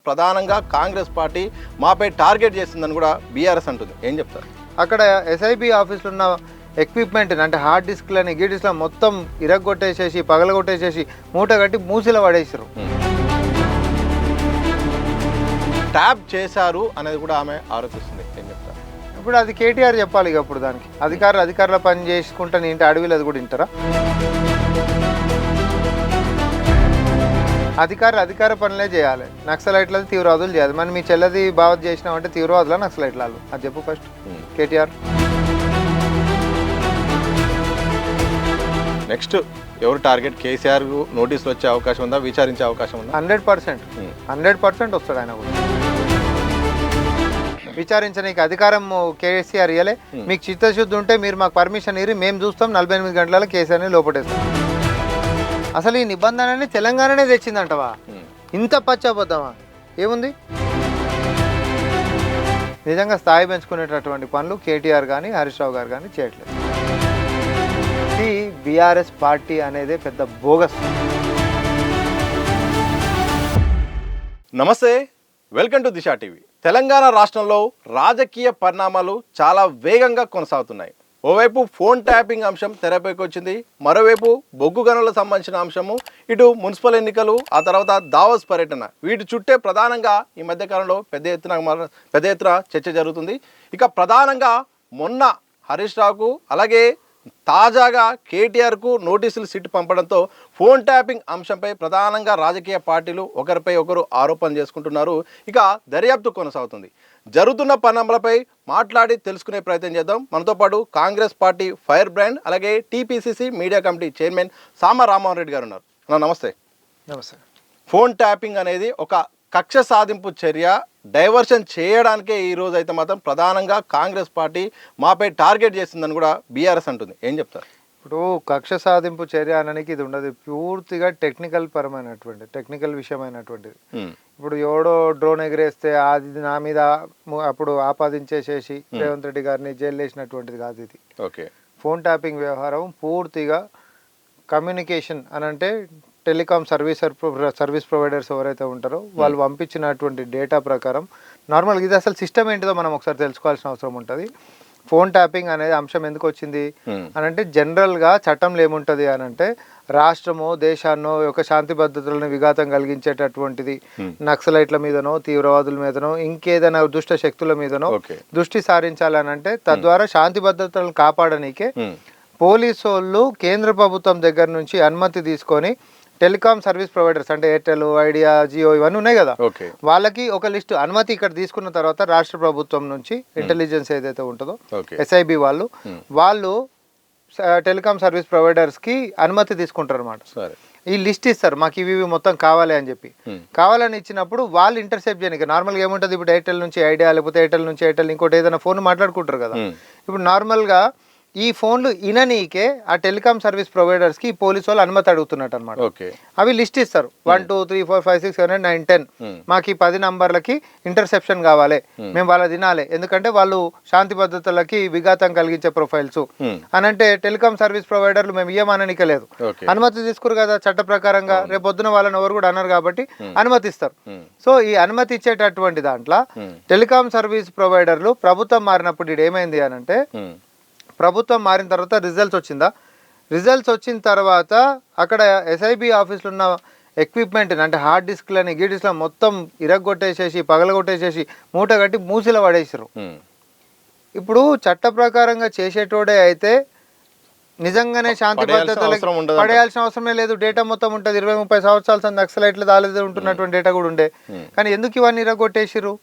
ప్రధానంగా కాంగ్రెస్ పార్టీ మాపై టార్గెట్ చేసిందని కూడా బీఆర్ఎస్ అంటుంది. ఏం చెప్తారు? అక్కడ ఎస్ఐబి ఆఫీసులో ఉన్న ఎక్విప్మెంట్ అంటే హార్డ్ డిస్క్లని గీడిస్లో మొత్తం ఇరగొట్టేసేసి పగలగొట్టేసేసి మూట కట్టి మూసిలో పడేసారు. ట్యాప్ చేశారు అనేది కూడా ఆమె ఆరోపిస్తుంది. ఏం చెప్తారు? ఇప్పుడు అది కేటీఆర్ చెప్పాలి. ఇక అప్పుడు దానికి అధికారుల పని చేసుకుంటే ఇంటి అడవిలో అది కూడా వింటారా? అధికార పనులే చేయాలి. నక్సలైట్లది తీవ్రవాదులు చేయాలి. మరి మీ చెల్లది బావత్ చేసినామంటే తీవ్రవాదులా నక్సలైట్లు అది చెప్పు ఫస్ట్ కేటీఆర్. నెక్స్ట్ ఎవరు టార్గెట్? కేసీఆర్ నోటీసులు వచ్చే అవకాశం ఉందా? విచారించే అవకాశం ఉందా? 100% వస్తాడు ఆయన కూడా. విచారించడానికి అధికారం కేసీఆర్ ఇయ్యలే. మీకు చిత్తశుద్ధి ఉంటే మీరు మాకు పర్మిషన్ ఇరి, మేము చూస్తాం 48 గంటలలో కేసీఆర్ని లోపటేస్తాం. అసలు ఈ నిబంధనని తెలంగాణనే తెచ్చిందంటవా? ఇంత పచ్చబద్దమా ఏముంది? నిజంగా స్థాయి పెంచుకునేటటువంటి పనులు కేటీఆర్ కానీ హరీష్ రావు గారు కానీ చేయట్లేదు. ఈ బీఆర్ఎస్ పార్టీ అనేది పెద్ద బోగస్. నమస్తే, welcome to Disha TV. Telangana రాష్ట్రంలో రాజకీయ పరిణామాలు చాలా వేగంగా కొనసాగుతున్నాయి. ఓవైపు ఫోన్ ట్యాపింగ్ అంశం తెరపైకి వచ్చింది, మరోవైపు బొగ్గు గనులకు సంబంధించిన అంశము, ఇటు మున్సిపల్ ఎన్నికలు, ఆ తర్వాత దావోస్ పర్యటన, వీటి చుట్టే ప్రధానంగా ఈ మధ్యకాలంలో పెద్ద ఎత్తున చర్చ జరుగుతుంది. ఇక ప్రధానంగా మొన్న హరీష్ రావుకు అలాగే తాజాగా కేటీఆర్కు నోటీసులు సిట్ పంపడంతో ఫోన్ ట్యాపింగ్ అంశంపై ప్రధానంగా రాజకీయ పార్టీలు ఒకరిపై ఒకరు ఆరోపణలు చేసుకుంటున్నారు. ఇక దర్యాప్తు కొనసాగుతుంది. జరుగుతున్న పరిణామాలపై మాట్లాడి తెలుసుకునే ప్రయత్నం చేద్దాం. మనతో పాటు కాంగ్రెస్ పార్టీ ఫైర్ బ్రాండ్ అలాగే టీపీసీసీ మీడియా కమిటీ చైర్మన్ సామ రామ్మోహన్ రెడ్డి గారు ఉన్నారు. నమస్తే. నమస్తే. ఫోన్ ట్యాపింగ్ అనేది ఒక కక్ష సాధింపు చర్య, డైవర్షన్ చేయడానికే ఈ రోజు అయితే మాత్రం ప్రధానంగా కాంగ్రెస్ పార్టీ మాపై టార్గెట్ చేసిందని కూడా బీఆర్ఎస్ అంటుంది. ఏం చెప్తారు? ఇప్పుడు కక్ష సాధింపు చర్య అనడానికి ఇది ఉండదు. పూర్తిగా టెక్నికల్ విషయమైనటువంటిది. ఇప్పుడు ఎవడో డ్రోన్ ఎగిరేస్తే అది నా మీద అప్పుడు ఆపాదించేసేసి రేవంత్ రెడ్డి గారిని జైలు వేసినటువంటిది కాదు ఇది. ఓకే. ఫోన్ ట్యాపింగ్ వ్యవహారం పూర్తిగా కమ్యూనికేషన్ అనంటే టెలికాం సర్వీస్ ప్రొవైడర్స్ ఎవరైతే ఉంటారో వాళ్ళు పంపించినటువంటి డేటా ప్రకారం నార్మల్గా ఇది అసలు సిస్టమ్ ఏంటిదో మనం ఒకసారి తెలుసుకోవాల్సిన అవసరం ఉంటుంది. ఫోన్ ట్యాపింగ్ అనేది అంశం ఎందుకు వచ్చింది అనంటే జనరల్గా చట్టంలో ఏముంటుంది అనంటే రాష్ట్రమో దేశాన్నో యొక్క శాంతి భద్రతలను విఘాతం కలిగించేటటువంటిది నక్సలైట్ల మీదనో తీవ్రవాదుల మీదనో ఇంకేదైనా దుష్ట శక్తుల మీదనో దృష్టి సారించాలనంటే తద్వారా శాంతి భద్రతలను కాపాడనీకే పోలీసు వాళ్ళు కేంద్ర ప్రభుత్వం దగ్గర నుంచి అనుమతి తీసుకొని టెలికాం సర్వీస్ ప్రొవైడర్స్ అంటే ఎయిర్టెల్, ఐడియా, జియో ఇవన్నీ ఉన్నాయి కదా, వాళ్ళకి ఒక లిస్టు అనుమతి ఇక్కడ తీసుకున్న తర్వాత రాష్ట్ర ప్రభుత్వం నుంచి ఇంటెలిజెన్స్ ఏదైతే ఉంటుందో ఎస్ఐబి వాళ్ళు టెలికాం సర్వీస్ ప్రొవైడర్స్కి అనుమతి తీసుకుంటారు అనమాట. ఈ లిస్ట్ ఇస్తారు, మాకు ఇవి మొత్తం కావాలి అని చెప్పి. కావాలని ఇచ్చినప్పుడు వాళ్ళు ఇంటర్సెప్ట్ చేయడానికి నార్మల్గా ఏముంటుంది, ఇప్పుడు ఎయిర్టెల్ నుంచి ఐడియా లేకపోతే ఎయిర్టెల్ ఇంకోటి ఏదైనా ఫోన్ మాట్లాడుకుంటారు కదా. ఇప్పుడు నార్మల్గా ఈ ఫోన్లు ఇననీకే ఆ టెలికాం సర్వీస్ ప్రొవైడర్స్కి ఈ పోలీసు వాళ్ళు అనుమతి అడుగుతున్నట్టు అనమాట. అవి లిస్ట్ ఇస్తారు, 1 2 3 4 5 6 7 8 9 10 మాకు ఈ 10 నంబర్లకి ఇంటర్సెప్షన్ కావాలి, మేము వాళ్ళ తినాలి, ఎందుకంటే వాళ్ళు శాంతి భద్రతలకి విఘాతం కలిగించే ప్రొఫైల్స్ అని అంటే టెలికాం సర్వీస్ ప్రొవైడర్లు మేము ఇయ్యమననిక లేదు, అనుమతి తీసుకురు కదా చట్ట ప్రకారంగా, రేపు పొద్దున వాళ్ళని ఎవరు కూడా అన్నారు కాబట్టి అనుమతిస్తారు. సో ఈ అనుమతి ఇచ్చేటటువంటి దాంట్లో టెలికాం సర్వీస్ ప్రొవైడర్లు ప్రభుత్వం మారినప్పుడు ఇది ఏమైంది అని అంటే, ప్రభుత్వం మారిన తర్వాత రిజల్ట్స్ వచ్చిన తర్వాత అక్కడ ఎస్ఐబి ఆఫీసులో ఉన్న ఎక్విప్మెంట్ అంటే హార్డ్ డిస్క్లని గీడిస్లో మొత్తం ఇరగొట్టేసేసి పగలగొట్టేసేసి మూట కట్టి మూసిలో పడేసారు. ఇప్పుడు చట్ట ప్రకారంగా చేసేటోడే అయితే నిజంగానే శాంతి భద్రతలకు పడేయాల్సిన అవసరమే లేదు, డేటా మొత్తం ఉంటుంది. 20-30 సంవత్సరాల నక్సలైట్లు దాలేదు ఉంటున్నటువంటి డేటా కూడా ఉండే, కానీ ఎందుకు ఇవన్నీ ఇరగొట్టేసిరు,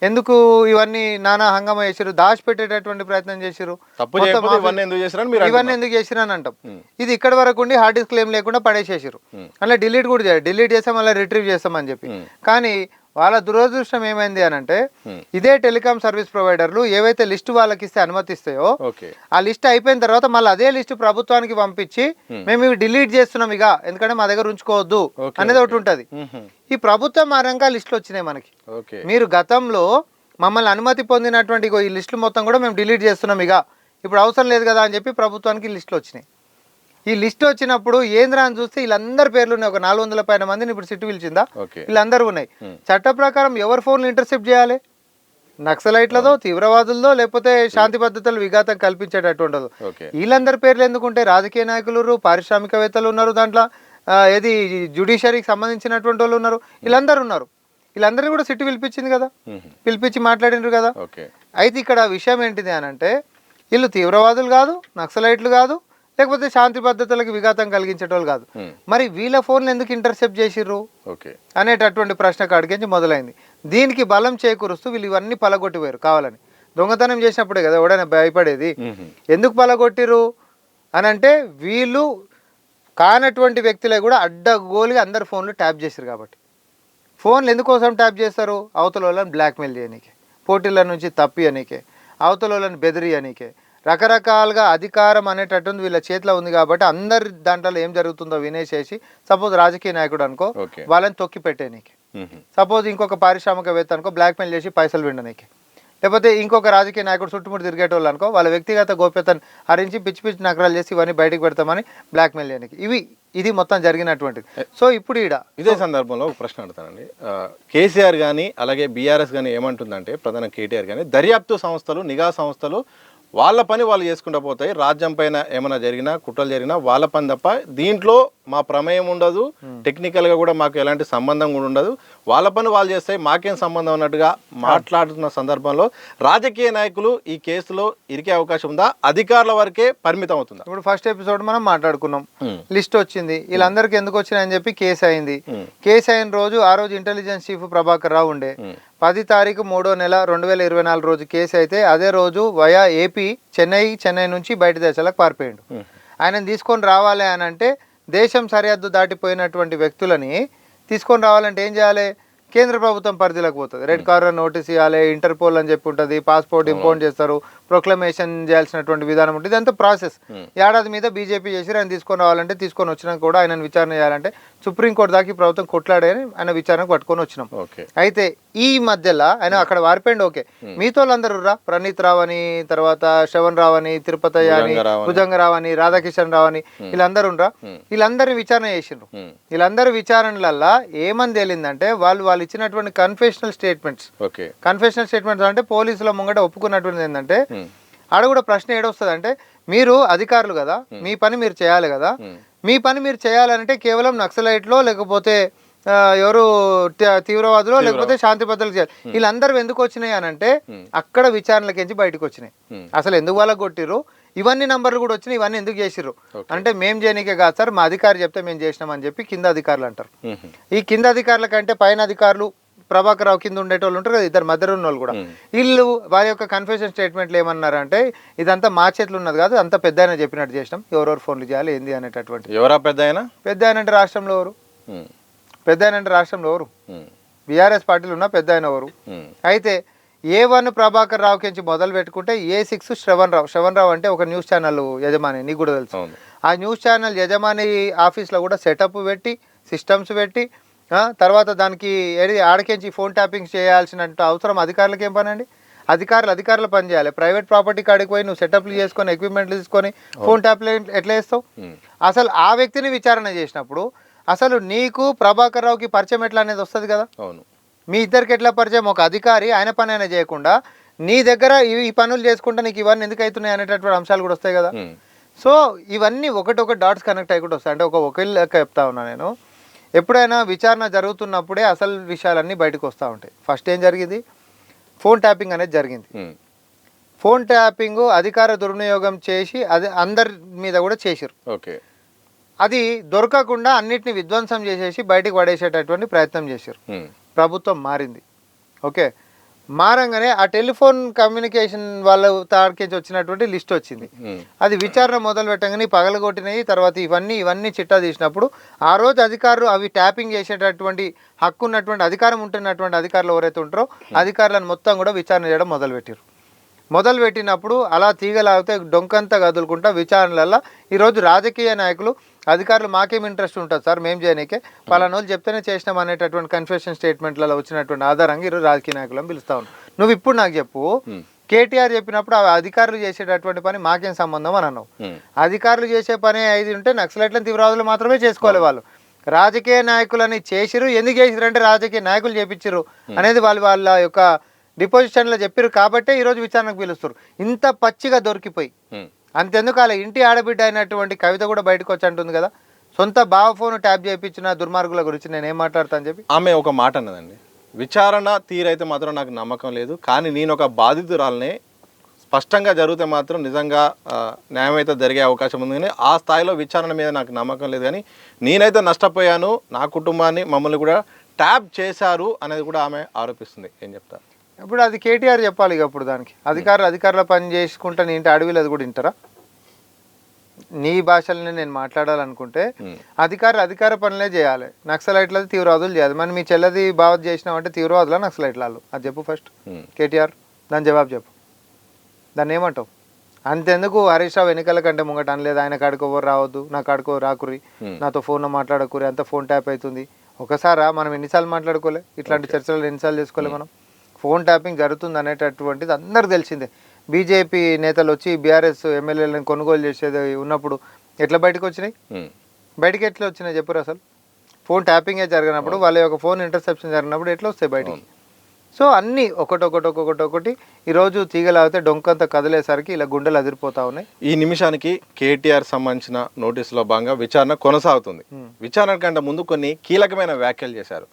ఎందుకు ఇవన్నీ నానా హంగామా చేసిరు, దాచిపెట్టేటటువంటి ప్రయత్నం చేసిరు, ఇవన్నీ ఎందుకు చేసిరు అని అంటాం. ఇది ఇక్కడి వరకు ఉండి హార్డ్ డిస్క్ ఏం లేకుండా పడేసేసారు. అలా డిలీట్ చేస్తాం, మళ్ళీ రిట్రీవ్ చేస్తామని చెప్పి. కానీ వాళ్ళ దురదృష్టం ఏమైంది అని అంటే, ఇదే టెలికాం సర్వీస్ ప్రొవైడర్లు ఏవైతే లిస్టు వాళ్ళకి ఇస్తే అనుమతిస్తాయో ఆ లిస్ట్ అయిపోయిన తర్వాత మళ్ళీ అదే లిస్టు ప్రభుత్వానికి పంపించి మేము ఇవి డిలీట్ చేస్తున్నాం ఇక, ఎందుకంటే మా దగ్గర ఉంచుకోవద్దు అనేది ఒకటి ఉంటుంది. ఈ ప్రభుత్వం మారంగా లిస్టులు వచ్చినాయి మనకి. మీరు గతంలో మమ్మల్ని అనుమతి పొందినటువంటి ఈ లిస్టులు మొత్తం కూడా మేము డిలీట్ చేస్తున్నాం ఇక, ఇప్పుడు అవసరం లేదు కదా అని చెప్పి ప్రభుత్వానికి లిస్టులు వచ్చినాయి. ఈ లిస్ట్ వచ్చినప్పుడు ఏంద్రా అని చూస్తే వీళ్ళందరి పేర్లు ఉన్నాయి. ఒక 400 పైన మందిని ఇప్పుడు సిట్టు పిలిచిందా, వీళ్ళందరూ ఉన్నాయి. చట్ట ప్రకారం ఎవరి ఫోన్లు ఇంటర్సెప్ట్ చేయాలి? నక్సలైట్లదో, తీవ్రవాదులదో, లేకపోతే శాంతి భద్రతలు విఘాతం కల్పించేటటువంటిదో. వీళ్ళందరి పేర్లు ఎందుకుంటే రాజకీయ నాయకులు, పారిశ్రామికవేత్తలు ఉన్నారు దాంట్లో, ఏది జ్యుడిషియరీకి సంబంధించినటువంటి వాళ్ళు ఉన్నారు, వీళ్ళందరూ ఉన్నారు. వీళ్ళందరినీ కూడా సిట్టు పిలిపించింది కదా, పిలిపించి మాట్లాడినారు కదా. అయితే ఇక్కడ విషయం ఏంటిది అని అంటే, వీళ్ళు తీవ్రవాదులు కాదు, నక్సలైట్లు కాదు, లేకపోతే శాంతి భద్రతలకు విఘాతం కలిగించేటోళ్ళు కాదు. మరి వీళ్ళ ఫోన్లు ఎందుకు ఇంటర్సెప్ట్ చేసిర్రు అనేటటువంటి ప్రశ్న అడిగించి మొదలైంది. దీనికి బలం చేకూరుస్తూ వీళ్ళు ఇవన్నీ పలగొట్టిపోయారు కావాలని. దొంగతనం చేసినప్పుడే కదా ఎవడైనా భయపడేది. ఎందుకు పలగొట్టిరు అని అంటే, వీళ్ళు కానటువంటి వ్యక్తులే కూడా అడ్డగోలుగా అందరు ఫోన్లు ట్యాప్ చేశారు కాబట్టి. ఫోన్లు ఎందుకోసం ట్యాప్ చేస్తారు? అవతల వాళ్ళని బ్లాక్మెయిల్ చేయనీకే, పోటీల నుంచి తప్పియనీకే, అవతల వాళ్ళని బెదిరియనీకే, రకరకాలుగా అధికారం అనేటటువంటి వీళ్ళ చేతిలో ఉంది కాబట్టి అందరి దాంట్లో ఏం జరుగుతుందో వినేసేసి, సపోజ్ రాజకీయ నాయకుడు అనుకో వాళ్ళని తొక్కి పెట్టేనీకి, సపోజ్ ఇంకొక పారిశ్రామికవేత్త అనుకో బ్లాక్మెయిల్ చేసి పైసలు విననీకి, లేకపోతే ఇంకొక రాజకీయ నాయకుడు చుట్టుముట్టు తిరిగేటోళ్ళు అనుకో వాళ్ళ వ్యక్తిగత గోప్యతను హరించి పిచ్చి పిచ్చి నగరాలు చేసి ఇవన్నీ బయటకు పెడతామని బ్లాక్మెయిల్ చేయడానికి. ఇది మొత్తం జరిగినటువంటిది. సో ఇప్పుడు ఇదే సందర్భంలో ఒక ప్రశ్న అడుగుతానండి. కేసీఆర్ కానీ అలాగే బీఆర్ఎస్ కానీ ఏమంటుందంటే, ప్రధాన కేటీఆర్ కానీ దర్యాప్తు సంస్థలు, నిఘా సంస్థలు వాళ్ళ పని వాళ్ళు చేసుకుంటూ పోతాయి, రాజ్యం పైన ఏమైనా జరిగినా కుట్రలు జరిగినా వాళ్ళ పని తప్ప దీంట్లో మా ప్రమేయం ఉండదు, టెక్నికల్గా కూడా మాకు ఎలాంటి సంబంధం కూడా ఉండదు, వాళ్ళ పని వాళ్ళు చేస్తాయి, మాకేం సంబంధం అన్నట్టుగా మాట్లాడుతున్న సందర్భంలో రాజకీయ నాయకులు ఈ కేసులో ఇరికే అవకాశం ఉందా? అధికారుల వరకే పరిమితం అవుతుందా? ఇప్పుడు ఫస్ట్ ఎపిసోడ్ మనం మాట్లాడుకున్నాం, లిస్ట్ వచ్చింది, వీళ్ళందరికీ ఎందుకు వచ్చినాయని చెప్పి కేసు అయింది. కేసు అయిన రోజు ఆ రోజు ఇంటెలిజెన్స్ చీఫ్ ప్రభాకర్ రావు ఉండే. 10 తారీఖు 3వ నెల 2024 రోజు కేసు అయితే అదే రోజు వయా ఏపీ చెన్నై నుంచి బయట దేశాలకు పారిపోయిండు. ఆయనను తీసుకొని రావాలి అని అంటే, దేశం సరిహద్దు దాటిపోయినటువంటి వ్యక్తులని తీసుకొని రావాలంటే ఏం చేయాలి? కేంద్ర ప్రభుత్వం పరిధిలోకి పోతుంది. రెడ్ కార్నర్ నోటీస్ ఇవ్వాలి, ఇంటర్పోల్ అని చెప్పి ఉంటుంది, పాస్పోర్ట్ ఇంపోర్ట్ చేస్తారు, ప్రొక్లమేషన్ చేయాల్సినటువంటి విధానం ఉంటుంది. ఇదంతా ప్రాసెస్. ఏడాది మీద బీజేపీ చేసి ఆయన తీసుకొని రావాలంటే, తీసుకొని వచ్చినాక కూడా ఆయన విచారణ చేయాలంటే సుప్రీంకోర్టు దాకా ప్రభుత్వం కొట్లాడని ఆయన విచారణకు పట్టుకొని వచ్చినాం. అయితే ఈ మధ్యలో ఆయన అక్కడ వారిపోయింది. ఓకే, మీతో వాళ్ళందరూ రా, ప్రణీత్ రావు అని, తర్వాత శ్రవణ్ రావు అని, తిరుపతి అని, భుజంగరావు అని, రాధాకిషన్ రావు అని, వీళ్ళందరూ రా, వీళ్ళందరినీ విచారణ చేసిండ్రు. వీళ్ళందరూ విచారణలల్లా ఏమని తేలిందంటే, వాళ్ళు ఇచ్చినటువంటి కన్ఫెషనల్ స్టేట్మెంట్స్ అంటే పోలీసుల ముంగట ఒప్పుకున్నటువంటి ఏంటంటే, ఆడ కూడా ప్రశ్న ఏడొస్తుంది అంటే, మీరు అధికారులు కదా, మీ పని మీరు చేయాలి కదా, మీ పని మీరు చేయాలంటే కేవలం నక్సలైట్లో లేకపోతే ఎవరు తీవ్రవాదులు లేకపోతే శాంతి భద్రతలు చేయాలి. వీళ్ళందరూ ఎందుకు వచ్చినాయి అని అంటే, అక్కడ విచారణలకించి బయటకు వచ్చినాయి. అసలు ఎందుకు వాళ్ళకి కొట్టిర్రు, ఇవన్నీ నంబర్లు కూడా వచ్చినాయి, ఇవన్నీ ఎందుకు చేసిర్రు అంటే, మేము చేయనీకే కాదు సార్, మా అధికారి చెప్తే మేము చేసినామని చెప్పి కింద అధికారులు అంటారు. ఈ కింద అధికారుల కంటే పైన అధికారులు ప్రభాకర్ రావు కింద ఉండేటోళ్ళు ఉంటారు కదా, ఇద్దరు మధ్య ఉన్న వాళ్ళు కూడా, వీళ్ళు వారి యొక్క కన్ఫెషన్ స్టేట్మెంట్లు ఏమన్నారంటే, ఇదంతా మా చేతులు ఉన్నది కాదు, అంతా పెద్ద ఆయన చెప్పినట్టు చేసినాం, ఎవరెవరు ఫోన్లు చేయాలి ఏంది అనేటటువంటి. ఎవరా పెద్ద ఆయన? పెద్ద ఆయన అంటే రాష్ట్రంలో ఎవరు? పెద్ద ఆయన అంటే రాష్ట్రంలో ఎవరు? బీఆర్ఎస్ పార్టీలు ఉన్న పెద్ద ఆయన ఎవరు? అయితే A1 ప్రభాకర్ రావు కించి మొదలు పెట్టుకుంటే A6 శ్రవణ్ రావు అంటే ఒక న్యూస్ ఛానల్ యజమాని, నీకు కూడా తెలుసు. ఆ న్యూస్ ఛానల్ యజమాని ఆఫీస్లో కూడా సెటప్ పెట్టి, సిస్టమ్స్ పెట్టి, తర్వాత దానికి ఆడకించి ఫోన్ ట్యాపింగ్ చేయాల్సిన అవసరం అధికారులకు ఏం పని అండి? అధికారులు పని చేయాలి. ప్రైవేట్ ప్రాపర్టీ కాడికి పోయి నువ్వు సెటప్లు చేసుకొని, ఎక్విప్మెంట్లు తీసుకొని ఫోన్ ట్యాప్లు ఎట్లా వేస్తావు? అసలు ఆ వ్యక్తిని విచారణ చేసినప్పుడు అసలు నీకు ప్రభాకర్ రావుకి పరిచయం ఎట్లా అనేది వస్తుంది కదా. మీ ఇద్దరికి ఎట్లా పరిచయం? ఒక అధికారి ఆయన పని అయినా చేయకుండా నీ దగ్గర ఈ పనులు చేసుకుంటా నీకు ఇవన్నీ ఎందుకు అవుతున్నాయి అనేటటువంటి అంశాలు కూడా వస్తాయి కదా. సో ఇవన్నీ ఒకటి డాట్స్ కనెక్ట్ అయ్యి వస్తాయి. అంటే ఒక లెక్క చెప్తా ఉన్నా నేను, ఎప్పుడైనా విచారణ జరుగుతున్నప్పుడే అసలు విషయాలన్నీ బయటకు వస్తూ ఉంటాయి. ఫస్ట్ ఏం జరిగింది? ఫోన్ ట్యాపింగ్ అనేది జరిగింది. ఫోన్ ట్యాపింగ్ అధికార దుర్వినియోగం చేసి అది అందరి మీద కూడా చేసిరు. అది దొరకకుండా అన్నిటిని విధ్వంసం చేసేసి బయటకు పడేసేటటువంటి ప్రయత్నం చేశారు. ప్రభుత్వం మారింది. ఓకే, మారంగానే ఆ టెలిఫోన్ కమ్యూనికేషన్ వాళ్ళ తాడికి వచ్చినటువంటి లిస్ట్ వచ్చింది. అది విచారణ మొదలు పెట్టగానే పగలగొట్టినాయి. తర్వాత ఇవన్నీ చిట్టా తీసినప్పుడు ఆ రోజు అధికారులు అవి ట్యాపింగ్ చేసేటటువంటి హక్కు ఉన్నటువంటి అధికారం ఉంటున్నటువంటి అధికారులు ఎవరైతే ఉంటారో అధికారులను మొత్తం కూడా విచారణ చేయడం మొదలుపెట్టినప్పుడు అలా తీగలాగితే డొంకంతా కదులుకుంటా విచారణలలో ఈరోజు రాజకీయ నాయకులు అధికారులు మాకేం ఇంట్రెస్ట్ ఉంటుంది సార్, మేము చేయనీకే పలానోళ్ళు చెప్తేనే చేసినాం అనేటటువంటి కన్ఫెషన్ స్టేట్మెంట్లలో వచ్చినటువంటి ఆధారంగా ఈరోజు రాజకీయ నాయకులను పిలుస్తా ఉన్నాం. నువ్వు ఇప్పుడు నాకు చెప్పు, కేటీఆర్ చెప్పినప్పుడు ఆ అధికారులు చేసేటటువంటి పని మాకేం సంబంధం అని అన్నావు. అధికారులు చేసే పని ఐదు ఉంటే నక్సలైట్లను తీవ్రవాదులు మాత్రమే చేసుకోవాలి. వాళ్ళు రాజకీయ నాయకులని చేసిరు, ఎందుకు చేసిరు అంటే రాజకీయ నాయకులు చేపించారు అనేది వాళ్ళు వాళ్ళ యొక్క డిపోజిషన్లో చెప్పారు కాబట్టే ఈరోజు విచారణకు పిలుస్తారు. ఇంత పచ్చిగా దొరికిపోయి అంతెందుకు అలా ఇంటి ఆడబిడ్డ అయినటువంటి కవిత కూడా బయటకు వచ్చి అంటుంది కదా, సొంత బావ ఫోన్ ట్యాప్ చేయించిన దుర్మార్గుల గురించి నేను ఏం మాట్లాడతా అని చెప్పి ఆమె ఒక మాట అన్నదండి. విచారణ తీరైతే మాత్రం నాకు నమ్మకం లేదు, కానీ నేను ఒక బాధితురాలనే, స్పష్టంగా జరిగితే మాత్రం నిజంగా న్యాయం అయితే జరిగే అవకాశం ఉంది, కానీ ఆ స్థాయిలో విచారణ మీద నాకు నమ్మకం లేదు. కానీ నేనైతే నష్టపోయాను, నా కుటుంబాన్ని మమ్మల్ని కూడా ట్యాప్ చేశారు అనేది కూడా ఆమె ఆరోపిస్తుంది. ఏం చెప్తారు? ఇప్పుడు అది కేటీఆర్ చెప్పాలి. ఇక అప్పుడు దానికి అధికారుల పని చేసుకుంటా నీ ఇంటి అడవిలో అది కూడా వింటారా? నీ భాషల్ని నేను మాట్లాడాలనుకుంటే అధికార పనులే చేయాలి, నక్సలైట్లది తీవ్రవాదులు చేయాలి. మరి మీ చెల్లది బావత్ చేసినామంటే తీవ్రవాదులా నక్సలైట్లు? అది చెప్పు ఫస్ట్ కేటీఆర్, దాని జవాబు చెప్పు. దాన్ని ఏమంటావు? అంతెందుకు హరీష్ రావు ఎన్నికల కంటే ముంగట అనలేదు ఆయన కాడికి ఎవరు రావద్దు, నా కాడికో రాకురి, నాతో ఫోన్లో మాట్లాడకురి, అంత ఫోన్ ట్యాప్ అవుతుంది. ఒకసారా మనం ఎన్నిసార్లు మాట్లాడుకోలే, ఇట్లాంటి చర్చలు ఎన్నిసార్లు చేసుకోలే మనం? ఫోన్ ట్యాపింగ్ జరుగుతుంది అనేటటువంటిది అందరికి తెలిసిందే. బీజేపీ నేతలు వచ్చి బీఆర్ఎస్ ఎమ్మెల్యేలను కొనుగోలు చేసేది ఉన్నప్పుడు ఎట్లా బయటకు వచ్చినాయి? బయటకి ఎట్లా వచ్చినాయి చెప్పురు? అసలు ఫోన్ ట్యాపింగే జరిగినప్పుడు, వాళ్ళ యొక్క ఫోన్ ఇంటర్సెప్షన్ జరిగినప్పుడు ఎట్లా వస్తాయి బయటికి? సో అన్నీ ఒకటి ఈరోజు తీగలాగితే డొంకంత కదిలేసరికి ఇలా గుండెలు అదిరిపోతా ఉన్నాయి. ఈ నిమిషానికి కేటీఆర్ సంబంధించిన నోటీసులో భాగంగా విచారణ కొనసాగుతుంది. విచారణ కంటే ముందు కొన్ని కీలకమైన వ్యాఖ్యలు చేశారు.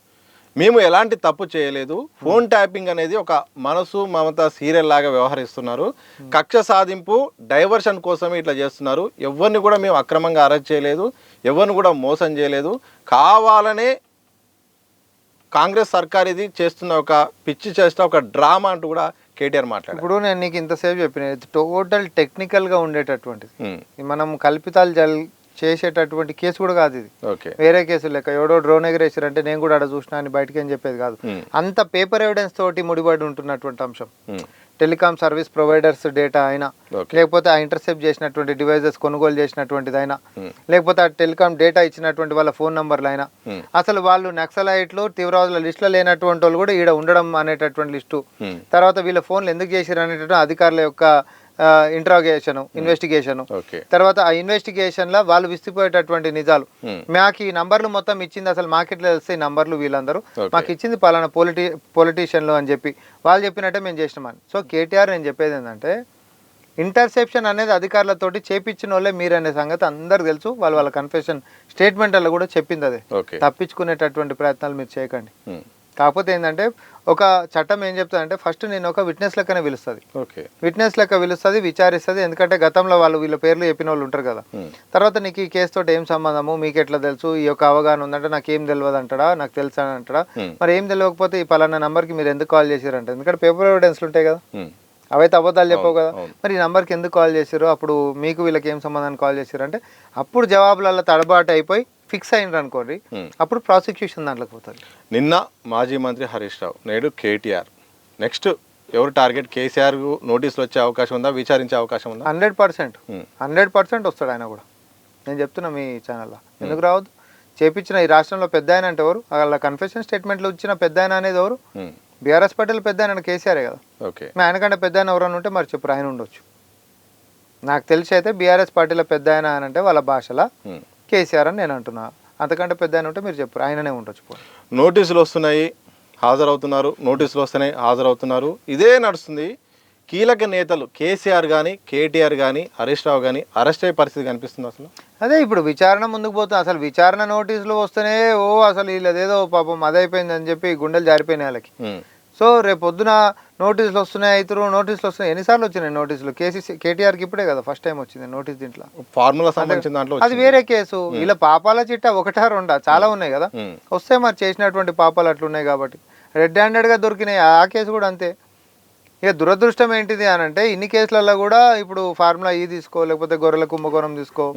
మేము ఎలాంటి తప్పు చేయలేదు, ఫోన్ ట్యాపింగ్ అనేది ఒక మనసు మమత సీరియల్ లాగా వ్యవహరిస్తున్నారు, కక్ష సాధింపు డైవర్షన్ కోసమే ఇట్లా చేస్తున్నారు, ఎవరిని కూడా మేము అక్రమంగా అరెస్ట్ చేయలేదు, ఎవరిని కూడా మోసం చేయలేదు, కావాలనే కాంగ్రెస్ సర్కార్ ఇది చేస్తున్న ఒక పిచ్చి చేస్తా ఒక డ్రామా అంటూ కూడా కేటీఆర్ మాట్లాడారు. ఇప్పుడు నేను నీకు ఇంతసేపు చెప్పిన టోటల్ టెక్నికల్గా ఉండేటటువంటిది, మనం కల్పితాలు చేసేటటువంటి కేసు కూడా కాదు ఇది. వేరే కేసులు లెక్క ఎవడో డ్రోన్ ఎగరేసారంటే నేను కూడా అక్కడ చూసినా అని బయటకి ఏం చెప్పేది కాదు. అంత పేపర్ ఎవిడెన్స్ తోటి ముడిపడి ఉంటున్నటువంటి అంశం. టెలికాం సర్వీస్ ప్రొవైడర్స్ డేటా అయినా, లేకపోతే ఆ ఇంటర్సెప్ట్ చేసినటువంటి డివైజెస్ కొనుగోలు చేసినటువంటిది అయినా, లేకపోతే ఆ టెలికాం డేటా ఇచ్చినటువంటి వాళ్ళ ఫోన్ నంబర్లు అయినా, అసలు వాళ్ళు నక్సలైట్లు తీవ్రవాదుల లిస్టులో లేనటువంటి వాళ్ళు కూడా ఈడ ఉండడం అనేటటువంటి లిస్టు, తర్వాత వీళ్ళ ఫోన్లు ఎందుకు చేశారు అనేటటువంటి అధికారుల యొక్క ఇంట్రాగేషన్ ఇన్వెస్టిగేషన్, తర్వాత ఆ ఇన్వెస్టిగేషన్ లో వాళ్ళు విసిపోయేటటువంటి నిజాలు, మాకు ఈ నంబర్లు మొత్తం ఇచ్చింది అసలు మాకెట్లా తెలిస్తే నంబర్లు వీళ్ళందరూ మాకు ఇచ్చింది పలానా పొలిటీషియన్లు అని చెప్పి వాళ్ళు చెప్పినట్టే మేము చేసినామని. సో కేటీఆర్ నేను చెప్పేది ఏంటంటే ఇంటర్సెప్షన్ అనేది అధికారులతోటి చేపించిన వాళ్ళే మీరు అనే సంగతి అందరికి తెలుసు. వాళ్ళ కన్ఫెషన్ స్టేట్మెంట్లలో కూడా చెప్పింది అదే. తప్పించుకునేటటువంటి ప్రయత్నాలు మీరు చేయకండి. కాకపోతే ఏంటంటే ఒక చట్టం ఏం చెప్తుందంటే ఫస్ట్ నేను ఒక విట్నెస్ లెక్కనే పిలుస్తుంది, విట్నెస్ లెక్క పిలుస్తుంది, విచారిస్తుంది. ఎందుకంటే గతంలో వీళ్ళ పేర్లు చెప్పిన వాళ్ళు ఉంటారు కదా. తర్వాత నీకు ఈ కేసు తోటి ఏం సంబంధము, మీకు ఎట్లా తెలుసు, ఈ యొక్క అవగాహన ఉందంటే నాకు ఏం తెలియదు అంటాడా, నాకు తెలుసు అని అంటాడా. మరి ఏం తెలియకపోతే ఈ పలానా నంబర్కి మీరు ఎందుకు కాల్ చేశారంటే, ఎందుకంటే పేపర్ ఎవిడెన్స్లు ఉంటాయి కదా, అవైతే అబద్ధాలు చెప్పవు కదా. మరి ఈ నంబర్కి ఎందుకు కాల్ చేశారు, అప్పుడు మీకు వీళ్ళకి ఏం సంబంధాన్ని కాల్ చేశారు అంటే అప్పుడు జవాబులలో తడబాటు అయిపోయి ఫిక్స్ అయినరు అనుకోండి, అప్పుడు ప్రాసిక్యూషన్ దాంట్లోకి పోతుంది. నిన్న మాజీ మంత్రి హరీష్ రావు, నేడు కేటీఆర్, నెక్స్ట్ ఎవరు టార్గెట్? కేసీఆర్ నోటీసులు వచ్చే అవకాశం ఉందా, విచారించే అవకాశం ఉందా? 100% వస్తాడు ఆయన కూడా. నేను చెప్తున్నా మీ ఛానల్లో, ఎందుకు రావద్దు? చేపించిన ఈ రాష్ట్రంలో పెద్ద ఆయన అంటే ఎవరు? వాళ్ళ కన్ఫెషన్ స్టేట్మెంట్లు ఇచ్చిన పెద్ద ఆయన అనేది ఎవరు? బీఆర్ఎస్ పార్టీలో పెద్ద ఆయన కేసీఆర్ కదా. ఆయన కంటే పెద్ద ఆయన ఎవరైనా ఉంటే మరి చెప్పు, ఆయన ఉండొచ్చు. నాకు తెలిసి అయితే బీఆర్ఎస్ పార్టీలో పెద్ద ఆయన అని అంటే వాళ్ళ భాషలో కేసీఆర్ అని నేను అంటున్నా. అంతకంటే పెద్ద ఆయన ఉంటే మీరు చెప్పరు, ఆయననే ఉండొచ్చు. నోటీసులు వస్తున్నాయి, హాజరవుతున్నారు, నోటీసులు వస్తున్నాయి, హాజరవుతున్నారు, ఇదే నడుస్తుంది. కీలక నేతలు కేసీఆర్ కానీ కేటీఆర్ కానీ హరీష్ రావు కానీ అరెస్ట్ అయ్యే పరిస్థితి కనిపిస్తుంది. అసలు అదే ఇప్పుడు విచారణ ముందుకు పోతుంది. అసలు విచారణ నోటీసులు వస్తేనే అసలు వీళ్ళదేదో పాపం అదైపోయింది అని చెప్పి గుండెలు జారిపోయినాయి వాళ్ళకి. సో రేపు పొద్దున నోటీసులు వస్తున్నాయి, నోటీసులు వస్తున్నాయి. ఎన్నిసార్లు వచ్చినాయి నోటీసులు? కేటీఆర్కి ఇప్పుడే కదా ఫస్ట్ టైం వచ్చింది నోటీస్. దీంట్లో ఫార్ములా సంబంధించిన దాంట్లో అది వేరే కేసు. ఇలా పాపాల చిట్టా ఒకటా రెండా చాలా ఉన్నాయి కదా. వస్తే మరి చేసినటువంటి పాపాలు అట్లున్నాయి కాబట్టి రెడ్ హ్యాండెడ్గా దొరికినాయి. ఆ కేసు కూడా అంతే. ఇక దురదృష్టం ఏంటిది అని అంటే ఇన్ని కేసులలో కూడా ఇప్పుడు ఫార్ములా తీసుకో, లేకపోతే గొర్రెల కుంభకోణం తీసుకో,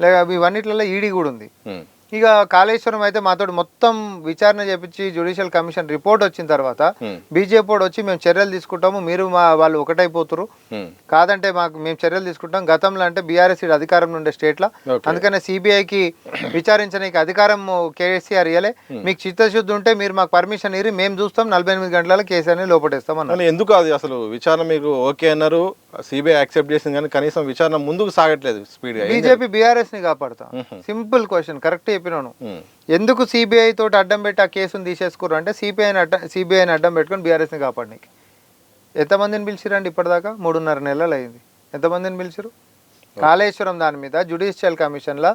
లేక ఇవన్నిట్లలో ఈడీ కూడా ఉంది. ఇక కాళేశ్వరం అయితే మాతో మొత్తం విచారణ చేపించి జ్యుడిషియల్ కమిషన్ రిపోర్ట్ వచ్చిన తర్వాత బీజేపీ వచ్చి మేము చర్యలు తీసుకుంటాము, మీరు వాళ్ళు ఒకటైపోతురు, కాదంటే మేము చర్యలు తీసుకుంటాం. గతంలో అంటే బీఆర్ఎస్ అధికారం ఉండే స్టేట్లో, అందుకనే సిబిఐకి విచారించడానికి అధికారం కేసీఆర్ ఇయ్యలే. మీకు చిత్తశుద్ధి ఉంటే మీరు మాకు పర్మిషన్ ఇరి, మేము చూస్తాం 48 గంటలలో కేసీఆర్ని లోపటేస్తాం అన్నారు. ఎందుకు అది అసలు విచారణ మీకు ఓకే అన్నారు, సిబిఐ యాక్సెప్ట్ చేసింది, కానీ కనీసం విచారణ ముందుకు సాగట్లేదు స్పీడ్ గా. బీజేపీ బీఆర్ఎస్ ని కాపాడుతా. సింపుల్ క్వశ్చన్, కరెక్ట్ చెప్పినాను. ఎందుకు సిబిఐ తోటి అడ్డం పెట్టి ఆ కేసును తీసేసుకున్నారు అంటే సిబిఐని అడ్డం పెట్టుకుని బీఆర్ఎస్ ని కాపాడడానికి. ఎంతమందిని పిలిచిరండి ఇప్పటిదాకా? 3.5 నెలలు అయింది. ఎంతమందిని పిలిచిరు? కాళేశ్వరం దాని మీద జ్యుడిషియల్ కమిషన్లో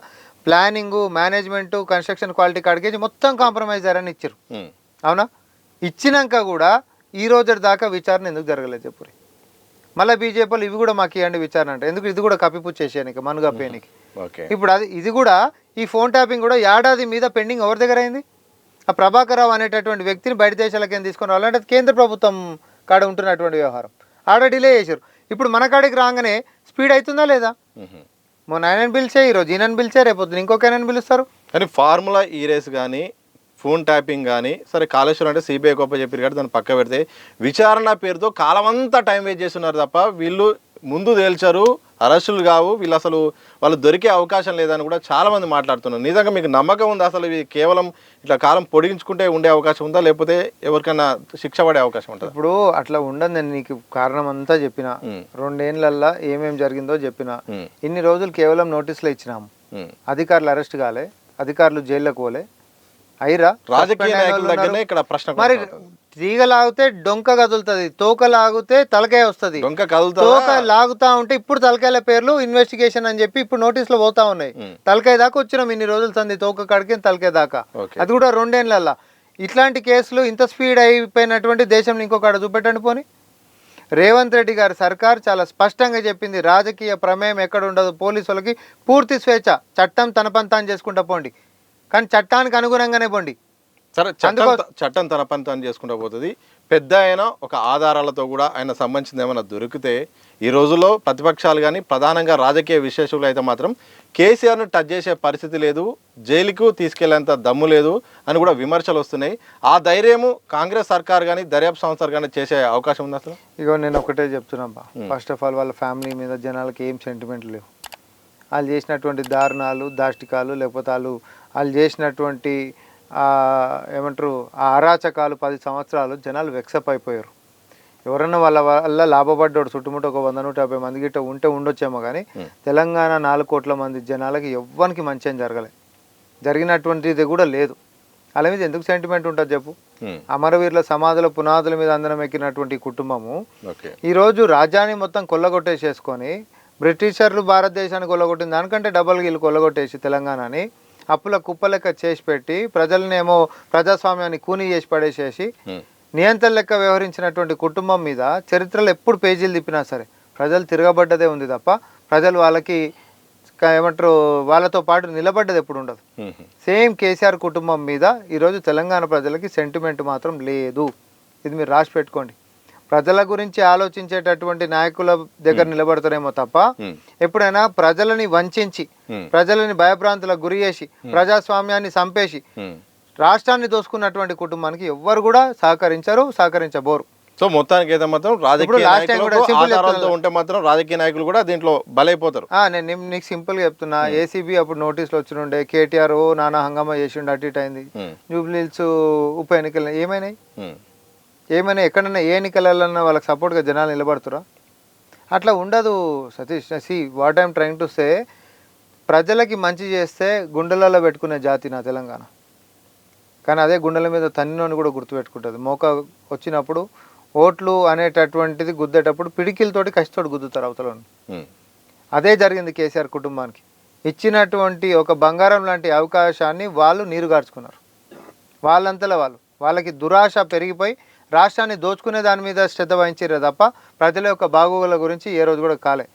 ప్లానింగ్, మేనేజ్మెంట్, కన్స్ట్రక్షన్ క్వాలిటీ కాడికేసి మొత్తం కాంప్రమైజ్ అని ఇచ్చారు. అవునా? ఇచ్చినాక కూడా ఈ రోజు దాకా విచారణ ఎందుకు జరగలేదు చెప్పురి? మళ్ళీ బీజేపీలు ఇవి కూడా మాకు ఇవ్వండి విచారణ అంటే ఎందుకు? ఇది కూడా కప్పిపుచ్చేసానికి, మనుగప్పేనికి. ఇప్పుడు ఇది కూడా, ఈ ఫోన్ ట్యాపింగ్ కూడా ఏడాది మీద పెండింగ్ ఎవరి దగ్గర అయింది? ఆ ప్రభాకర్ రావు అనేటటువంటి వ్యక్తిని బయట దేశాలకి తీసుకొని రావాలంటే అది కేంద్ర ప్రభుత్వం కాడ ఉంటున్నటువంటి వ్యవహారం. ఆడ డిలే చేశారు. ఇప్పుడు మన కాడికి రాగానే స్పీడ్ అవుతుందా లేదా? మొన్న ఆయనని పిలిచే, ఈరోజు ఈయనని పిలిచే, రేపు ఇంకొక ఆయనని పిలుస్తారు. కానీ ఫార్ములా ఈ రేస్ కానీ ఫోన్ ట్యాపింగ్ కానీ, సరే కాళేశ్వరం అంటే సిబిఐ గొప్ప చెప్పారు కాబట్టి దాన్ని పక్క పెడితే, విచారణ పేరుతో కాలం అంతా టైం వేస్ట్ చేస్తున్నారు తప్ప వీళ్ళు ముందు తేల్చారు, అరెస్టులు కావు, వీళ్ళు అసలు వాళ్ళు దొరికే అవకాశం లేదని కూడా చాలా మంది మాట్లాడుతున్నారు. నిజంగా మీకు నమ్మకం ఉందా అసలు ఇవి కేవలం ఇట్లా కాలం పొడిగించుకుంటే ఉండే అవకాశం ఉందా, లేకపోతే ఎవరికైనా శిక్ష పడే అవకాశం ఉంటుందా? ఇప్పుడు అట్లా ఉండదు. నేను నీకు కారణం అంతా చెప్పిన, 2 ఏళ్ళల్లో ఏమేమి జరిగిందో చెప్పిన. ఇన్ని రోజులు కేవలం నోటీసులు ఇచ్చినాము, అధికారులు అరెస్ట్ కాలే, అధికారులు జైల్లోకి పోలే. అయిరా రాజకీయ నాయకుల దగ్గరనే ఇక్కడ ప్రశ్న. మరి తీగ లాగితే డొంక కదులుతుంది, తోక లాగితే తలకాయ వస్తుంది. తోక లాగుతా ఉంటే ఇప్పుడు తలకాయల పేర్లు ఇన్వెస్టిగేషన్ అని చెప్పి ఇప్పుడు నోటీసులు పోతా ఉన్నాయి. తలకాయ దాకా వచ్చినాం ఇన్ని రోజులు సంది, తోక కాడికి తలకాయ దాకా. అది కూడా 2 ఏళ్ళల్లో. ఇట్లాంటి కేసులు ఇంత స్పీడ్ అయిపోయినటువంటి దేశంలో ఇంకొక చూపెట్టండి పోని. రేవంత్ రెడ్డి గారి సర్కార్ చాలా స్పష్టంగా చెప్పింది, రాజకీయ ప్రమేయం ఎక్కడ ఉండదు, పోలీసులకి పూర్తి స్వేచ్ఛ, చట్టం తన పంతాన్ని చేసుకుంటా పోండి, కానీ చట్టానికి అనుగుణంగానే పోండి. సరే, చట్టం తన పని తను చేసుకుంటూ పోతుంది. పెద్ద ఆయన ఒక ఆధారాలతో కూడా ఆయన సంబంధించింది ఏమైనా దొరికితే ఈ రోజుల్లో ప్రతిపక్షాలు కానీ ప్రధానంగా రాజకీయ విశ్లేషకులు అయితే మాత్రం కేసీఆర్ను టచ్ చేసే పరిస్థితి లేదు, జైలుకు తీసుకెళ్లేంత దమ్ము లేదు అని కూడా విమర్శలు వస్తున్నాయి. ఆ ధైర్యము కాంగ్రెస్ సర్కార్ కానీ దర్యాప్తు సంస్థలు కానీ చేసే అవకాశం ఉంది అసలు? ఇగో నేను ఒకటే చెప్తున్నా, ఫస్ట్ ఆఫ్ ఆల్ వాళ్ళ ఫ్యామిలీ మీద జనాలకి ఏం సెంటిమెంట్ లేవు. వాళ్ళు చేసినటువంటి దారుణాలు, దాష్టికాలు, లేకపోతే వాళ్ళు చేసినటువంటి ఏమంటారు ఆ అరాచకాలు 10 సంవత్సరాలు జనాలు వెక్సప్ అయిపోయారు. ఎవరన్నా వాళ్ళ వల్ల లాభపడ్డాడు చుట్టుముట్టు ఒక 100-150 మంది గిట్ట ఉంటే ఉండొచ్చేమో, కానీ తెలంగాణ 4 కోట్ల మంది జనాలకి ఎవ్వరికి మంచి ఏం జరగలేదు, జరిగినటువంటిది కూడా లేదు. వాళ్ళ మీద ఎందుకు సెంటిమెంట్ ఉంటుంది చెప్పు? అమరవీరుల సమాధుల పునాదుల మీద అందరం ఎక్కినటువంటి కుటుంబము ఈరోజు రాజ్యాన్ని మొత్తం కొల్లగొట్టేసేసుకొని, బ్రిటిషర్లు భారతదేశాన్ని కొల్లగొట్టిన దానికంటే డబల్ వీళ్ళు కొల్లగొట్టేసి తెలంగాణని అప్పుల కుప్పలెక్క చేసి పెట్టి ప్రజలనేమో ప్రజాస్వామ్యాన్ని కూని చేసి పడేసేసి నియంత్రణ లెక్క వ్యవహరించినటువంటి కుటుంబం మీద చరిత్రలో ఎప్పుడు పేజీలు తిప్పినా సరే ప్రజలు తిరగబడ్డదే ఉంది తప్ప ప్రజలు వాళ్ళకి ఏమంటారు వాళ్ళతో పాటు నిలబడ్డది ఎప్పుడు ఉండదు. సేమ్ కేసీఆర్ కుటుంబం మీద ఈరోజు తెలంగాణ ప్రజలకి సెంటిమెంట్ మాత్రం లేదు. ఇది మీరు రాసి పెట్టుకోండి. ప్రజల గురించి ఆలోచించేటటువంటి నాయకుల దగ్గర నిలబడతారేమో తప్ప ఎప్పుడైనా ప్రజలని వంచి, ప్రజలని భయభ్రాంతులకు గురి చేసి, ప్రజాస్వామ్యాన్ని చంపేసి రాష్ట్రాన్ని దోసుకున్నటువంటి కుటుంబానికి ఎవ్వరు కూడా సహకరించబోరు. సో మొత్తానికి అయితే మాత్రం రాజకీయ ఉంటే మాత్రం రాజకీయ నాయకులు కూడా దీంట్లో బలైపోతారు. నేను నీకు సింపుల్ గా చెప్తున్నా, ఏసీబీ అప్పుడు నోటీసులు వచ్చినుండే, కేటీఆర్ నానా హంగామా చేసిండు, అటు ఇటు అయింది. జూబ్లీహిల్స్ ఉప ఎన్నికలు ఏమైనా ఎక్కడన్నా ఏ ఎన్నికలన్నా వాళ్ళకి సపోర్ట్గా జనాలు నిలబడుతురా? అట్లా ఉండదు Satish. What I'm trying to say, ప్రజలకి మంచి చేస్తే గుండెలలో పెట్టుకునే జాతి నా తెలంగాణ. కానీ అదే గుండెల మీద తన్నినోని కూడా గుర్తుపెట్టుకుంటుంది. మోక వచ్చినప్పుడు ఓట్లు అనేటటువంటిది గుద్దేటప్పుడు పిడికిలతోటి కసితోటి గుద్దుతారు అవతలని. అదే జరిగింది కేసీఆర్ కుటుంబానికి. ఇచ్చినటువంటి ఒక బంగారం లాంటి అవకాశాన్ని వాళ్ళు నీరుగార్చుకున్నారు. వాళ్ళంతలో వాళ్ళకి దురాశ పెరిగిపోయి రాష్ట్రాన్ని దోచుకునే దాని మీద శ్రద్ధ వహించారే తప్ప ప్రజల యొక్క బాగోగుల గురించి ఏ రోజు కూడా కాలే.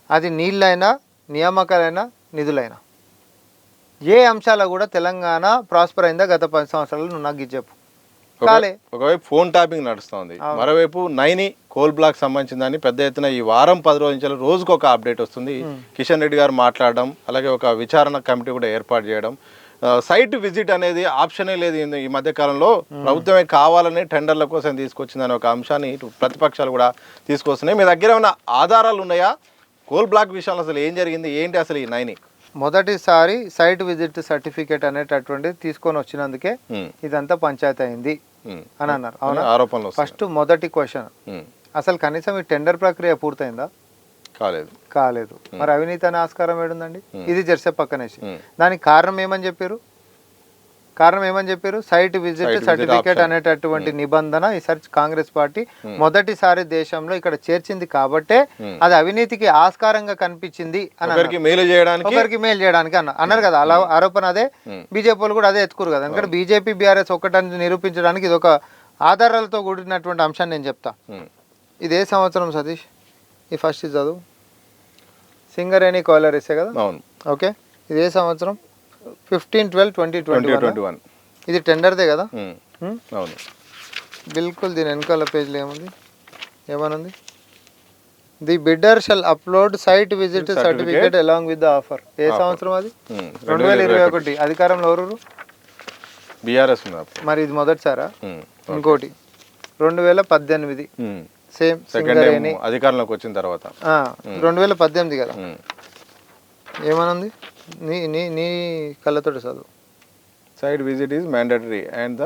అది నీళ్ళైనా, నియామకాలైనా, నిధులైనా, ఏ అంశాలు కూడా తెలంగాణ ప్రాస్పర్ అయిందా గత 10 సంవత్సరాలు? నువ్వు నాకు చెప్పు. కాలే. ఒకవైపు ఫోన్ ట్యాపింగ్ నడుస్తుంది, మరోవైపు నైని కోల్ బ్లాక్ సంబంధించిందని పెద్ద ఎత్తున ఈ వారం 10 రోజుల నుంచి రోజుకు ఒక అప్డేట్ వస్తుంది. కిషన్ రెడ్డి గారు మాట్లాడడం, అలాగే ఒక విచారణ కమిటీ కూడా ఏర్పాటు చేయడం, సైట్ విజిట్ అనేది ఆప్షనే లేదు ఈ మధ్య కాలంలో. ప్రభుత్వమే కావాలని టెండర్ల కోసం తీసుకొచ్చిందనే ఒక అంశాన్ని ఇటు ప్రతిపక్షాలు కూడా తీసుకొస్తున్నాయి. మీ దగ్గర ఉన్న ఆధారాలు ఉన్నాయా? కోల్ బ్లాక్ విషయంలో అసలు ఏం జరిగింది, ఏంటి అసలు ఈ నైని? మొదటిసారి సైట్ విజిట్ సర్టిఫికేట్ అనేటటువంటిది తీసుకొని వచ్చినందుకే ఇదంతా పంచాయతీ అయింది అని అన్నారు. అవునా? ఆరోపణలు ఫస్ట్ మొదటి క్వశ్చన్, అసలు కనీసం ఈ టెండర్ ప్రక్రియ పూర్తయిందా? కాలేదు. మరి అవినీతి అనే ఆస్కారం ఏడుందండి? ఇది జెర్సే పక్కనేసి దానికి కారణం ఏమని చెప్పారు? సైట్ విజిట్ సర్టిఫికేట్ అనేటటువంటి నిబంధన ఈసారి కాంగ్రెస్ పార్టీ మొదటిసారి దేశంలో ఇక్కడ చేర్చింది కాబట్టే అది అవినీతికి ఆస్కారంగా కనిపించింది అని, ఒకరికి మేలు చేయడానికి అన్నారు కదా. అలా ఆరోపణ అదే. బీజేపీ వాళ్ళు కూడా అదే ఎత్తుకురు కదా. ఎందుకంటే బీజేపీ బీఆర్ఎస్ ఒక్కటని నిరూపించడానికి ఇది ఒక ఆధారాలతో కూడినటువంటి అంశాన్ని నేను చెప్తా. ఇది ఏ సంవత్సరం సతీష్? ఈ ఫస్ట్ చదువు సింగరేణి కోయిలరీసే కదా. ఓకే, ఇది ఏ సంవత్సరం? 15/12/2021. ఇది టెండర్దే కదా. బిల్కుల్ దీని వెనకాల పేజ్లో ఏమనుంది? The bidder shall upload site visit certificate along with the offer. ఏ సంవత్సరం అది? 2021. అధికారంలో ఎవరు? బీఆర్ఎస్. మరి ఇది మొదటిసారా? ఇంకోటి 2018. సేమ్ సింగరేణి అధికారంలోకి వచ్చిన తర్వాత 2018 కదా. ఏమనుంది? నీ కళ్ళతో చదువు. Site visit is mandatory and the